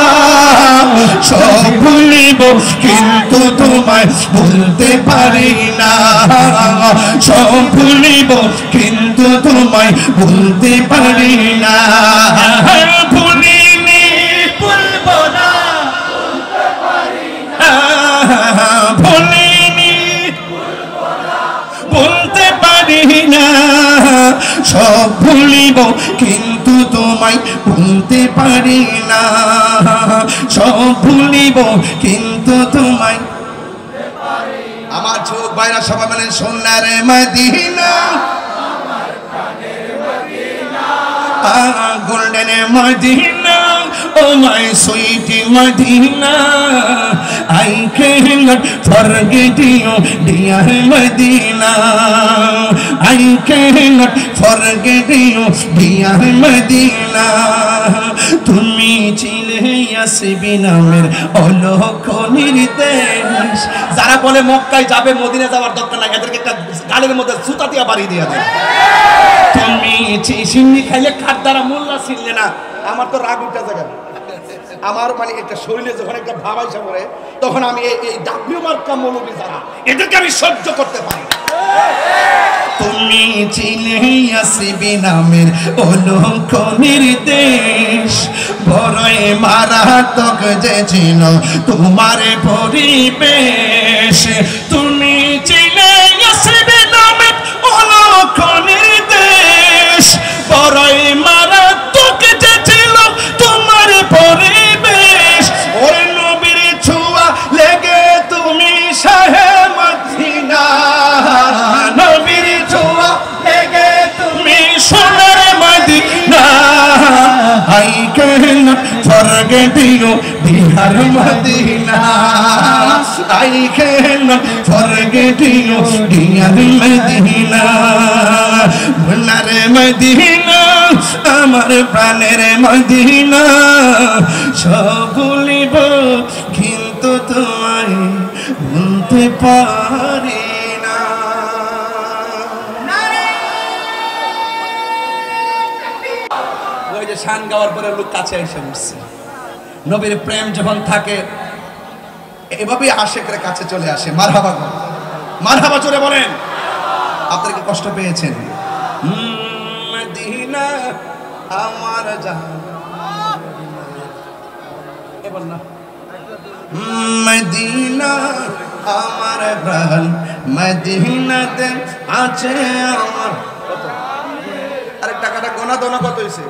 সব ভুলিব কিন্তু তোমায় ভুলতে পারি না, সব ভুলিব কিন্তু তোমায় ভুলতে পারি না। ভুলিনি ভুলব না, ভুলিনি ভুলতে পারি না, সব ভুলিব কিন্তু তোমায় ভুলতে পারি না, সব ভুলিব কিন্তু তোমায়। আমার চোখ বাইরা সবাই মানে সোনারে Medina, golden Medina, oh my sweet Medina, I cannot forget you, dear Medina, I cannot forget you, dear Medina. তুমি ছিলে ইয়াসিবিন নামের অলৌক নির্দেশ। যারা বলে মক্কায় যাবে মদিনা যাওয়ার দরকার নাই, এদেরকে একটা গালের মধ্যে জুতা দিয়ে বাড়ি দিয়ে দেয়। তুমি সিন্নি খাইলে খাট দ্বারা মোল্লা ছিললে না। আমার তো রাগ উঠা জায়গা, আমার মানে একটা শরীরে যখন একটা ভাব আইসা পড়ে, তখন আমি এই ডাব্লিউ মার্কা মৌলবী যারা, এদেরকে আমি সহ্য করতে পারি না। তুমি ছিলে ইয়াসিবিন নামের অলৌক নির্দেশ, বড়ই মারাত্মক যে ছিল তোমার পরিবেশ। তুমি ছিলে ইয়াসিবিন নামের অলৌক নির্দেশ, বড়ই মারাত্মক যে ছিল তোমার পরিবেশ। ওরে নবীর ছোঁয়া লেগে তুমি শাহে মদিনা, নবীর ছোঁয়া লেগে তুমি সোনার Medina. I cannot forget you, dear Medina, I cannot forget you, dear Medina. সোনার মদিনা, আমার প্রাণের মদিনা, সব ভুলিব কিন্তু তোমায় ভুলতে পারি না। ওই যে শান গাওয়ার পরে লোক কাছে এসে বসছে। নবীর প্রেম যখন থাকে এভাবেই আশেকের কাছে চলে আসে। মারহাবা, মারহাবা জোরে বলেন। আপনারা কি কষ্ট পেয়েছেন? মদিনা আমার জান, এবার না, মদিনা আমার প্রাণ, মদিনাতে আছে আমার। আরে টাকাটা গোনা দাও না, কত হয়েছে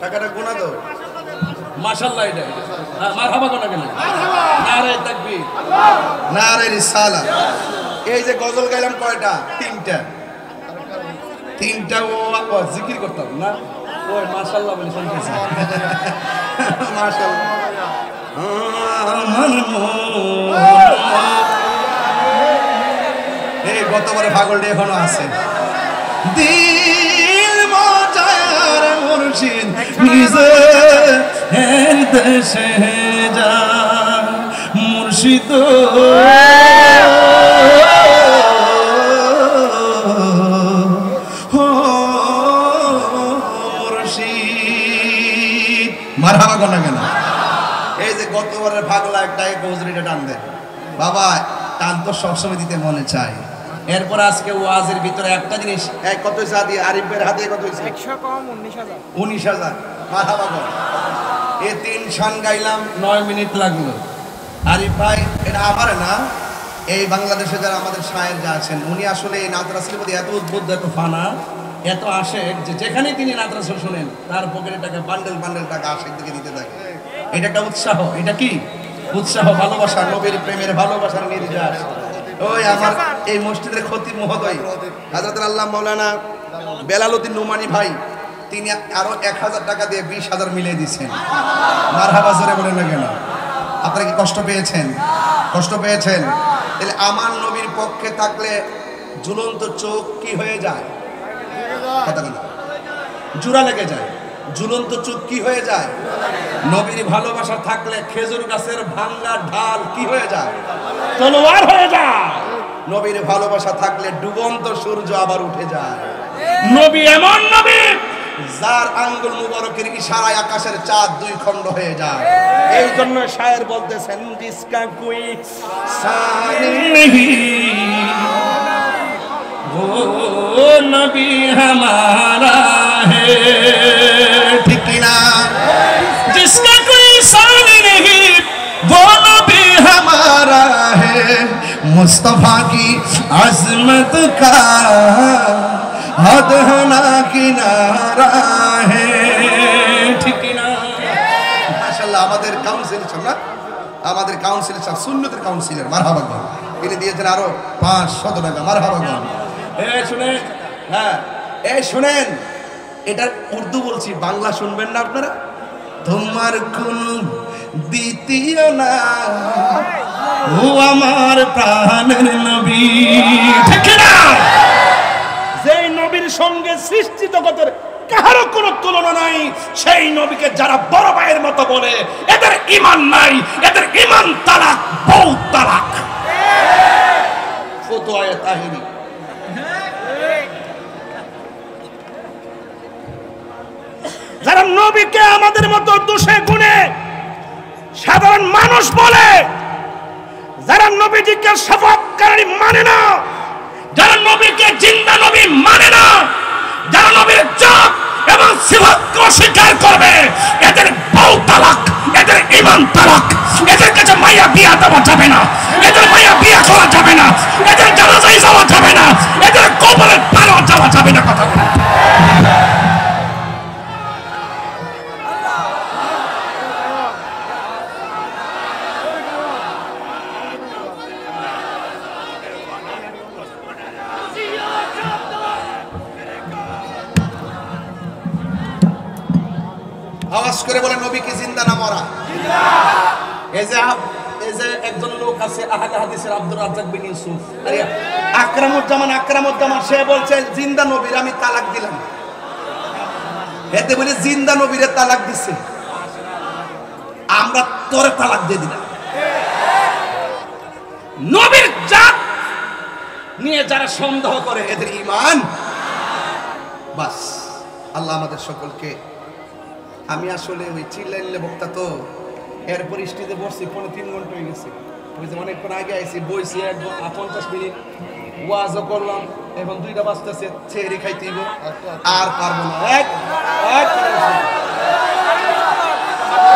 টাকাটা গোনা দাও। মাশাআল্লাহ, এটা মারহাবা গোনা গেল। নারে তাকবীর, নারে রিসালাত। এই যে গজল গাইলাম কয়টা? তিনটা। ও জিকির করতাম না, ওই মাশাআল্লাহ বলে শুনতেছি। মাশাআল্লাহ। এই গতবারে পাগলটা এখনো আছে। দিল মজার মুর্শিদ নিজের দেশে যা, মুর্শিদ মারহাবা কোন কেন? এই যে গতবারের পাগলা একটা গজরিটা টান দেয় বাবা, টান তো সবসময় দিতে মনে চায়। এরপর আজকে ওয়াজের ভিতরে একটা জিনিস, কত হয়েছে আদি আরিফের হাতে কত হয়েছে? 100 কম 19,000। মারহাবা কোন? এই 3 শান গাইলাম, 9 মিনিট লাগলো। আরিফ ভাই এটা আমার না, এই বাংলাদেশে যারা আমাদের শায়ের যা আছেন, উনি আসলে এই নাত রাসূলের প্রতি এত উদ্বুদ্ধ, এত ফানা, এত আশেক যে যেখানে তিনি নাত রাসূল শুনেন তার পকেটে টাকা বান্ডেল বান্ডেল টাকা আশেক দিকে দিতে থাকে। এটা একটা উৎসাহ। এটা কি উৎসাহ, ভালোবাসা, নবীর প্রেমের ভালোবাসার নির্যাস। ওই আমার এই মসজিদের খতিব মহোদয় হযরত আল্লাহ মাওলানা বেলালউদ্দিন নুমানি ভাই, তিনি আরো 1000 টাকা দিয়ে 20,000 মিলিয়ে দিয়েছেন। মারহাবা জোরে বলেন না কেন? আপনারা কি কষ্ট পেয়েছেন? কষ্ট পেয়েছেন? তাহলে আমার নবীর পক্ষে থাকলে ঝুলন্ত চোখ কি হয়ে যায়? কথা বলেন। জোড়া লেগে যায়। ঝুলন্ত চোখ কি হয়ে যায়? নবীর ভালোবাসা থাকলে খেজুর গাছের ভাঙা ঢাল কি হয়ে যায়? তলোয়ার হয়ে যায়। নবীর ভালোবাসা থাকলে ডুবন্ত সূর্য আবার উঠে যায়। নবী এমন নবী যার আঙ্গুল মুবারকের ইশারায় আকাশের চাঁদ 2 খণ্ড হয়ে যায়। এই জন্য শায়ের বলতেছেন, জিসকা কোই সানি নেহি वो नबी हमारा है, ठीक ना? जिसका कोई साल नहीं वो नबी हमारा है, मुस्तफा की अजमत का हद ना किनारा है, ठीक ना? माशाल्लाह আমাদের কাউন্সিল না, আমাদের কাউন্সিলর সাহেব সুন্নতের কাউন্সিলর, মারহাবা গো। তিনি দিয়েছেন আরো 500 টাকা, মারহাবা গো। শুনেন, হ্যাঁ এই শুনেন, এটা উর্দু বলছি, বাংলা শুনবেন না আপনারা? তোমার কোন দ্বিতীয় না, ও আমার প্রাণের নবী, ঠিক না? যেই নবীর সঙ্গে সৃষ্টি জগতের কারো কোনো তুলনা নাই, সেই নবীকে যারা বড় ভাইয়ের মতো বলে এদের ঈমান নাই, এদের ঈমান তালাক, বউ তালাক। ফতোয়া তাহিরি। যারা নবীকে আমাদের মতো দোষে গুণে সাধারণ মানুষ বলে, যারা নবীজিকে শফাআতকারী মানে না, যারা নবীকে জিন্দা নবী মানে না, যারা নবীর জাত এবং সিফাতকে অস্বীকার করবে, এদের বউ তালাক, এদের ঈমান তালাক। এদের কাছে মাইয়া বিয়া দেওয়া যাবে না, এদের মাইয়া বিয়া করা যাবে না, এদের জানাজায় যাওয়া যাবে না, এদের কবরে পাওয়া যাওয়া যাবে না। কথা বলে আওয়াজ করে বলে, নবী কি জিন্দা না মরা? এই যে একজন লোক আছে আহলে হাদিসের আব্দুর রাজ্জাক বিন ইউসুফ, আরে আকরামুজ্জামান, সে বলছে জিন্দা নবীর আমি তালাক দিলাম। এতে বলে জিন্দা নবীরে তালাক দিছে, আমরা তোরে তালাক দিয়ে দিলাম। নবীর জাত নিয়ে যারা সন্দেহ করে এদের ঈমান বাস। আল্লাহ আমাদের সকলকে, আমি আসলে ওই চিল্লাইলে বক্তা তো, এরপর স্টেজে বসছি 3 ঘন্টা হয়ে গেছে। ওই যে অনেকক্ষণ আগে আইছি, বইছি 50 মিনিট, ওয়াজও করলাম, এখন 2টা বাজতেছে, ছেড়ে খাইতে হইব, আর পারবো না।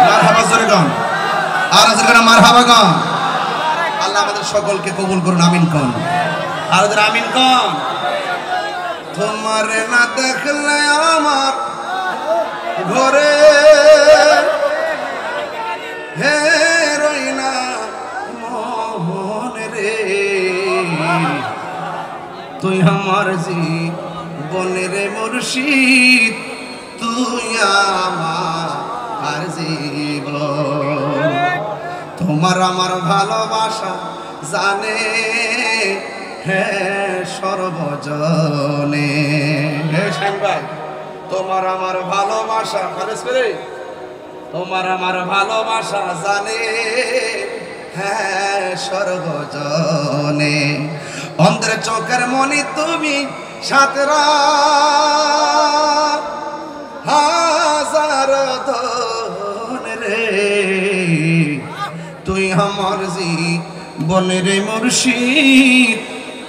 মারহাবা জোরে গান, আর জোরে গান, মারহাবা গান। আল্লাহ আমাদের সকলকে কবুল করুন, আমিন কোন, আর জোরে আমিন কোন। তোমার না দেখলে আমার ঘরে হে রইনা মোহন রে, তুই আমার জীবনের মুর্শিদ, তুই আমার জীবন। তোমার আমার ভালোবাসা জানে হে সর্বজনে। হে শাইন ভাই, তোমার আমার ভালোবাসা, তোমার আমার ভালোবাসা জানে হ্যাঁ সর্বজনে। অন্ধের চোখের মনি তুমি, 7 হাজার ধন রে, তুই আমার জীবনের মুর্শিদ,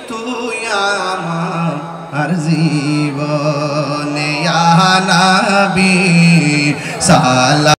তুই আমার জীবনে। ইয়া নবী সালাম।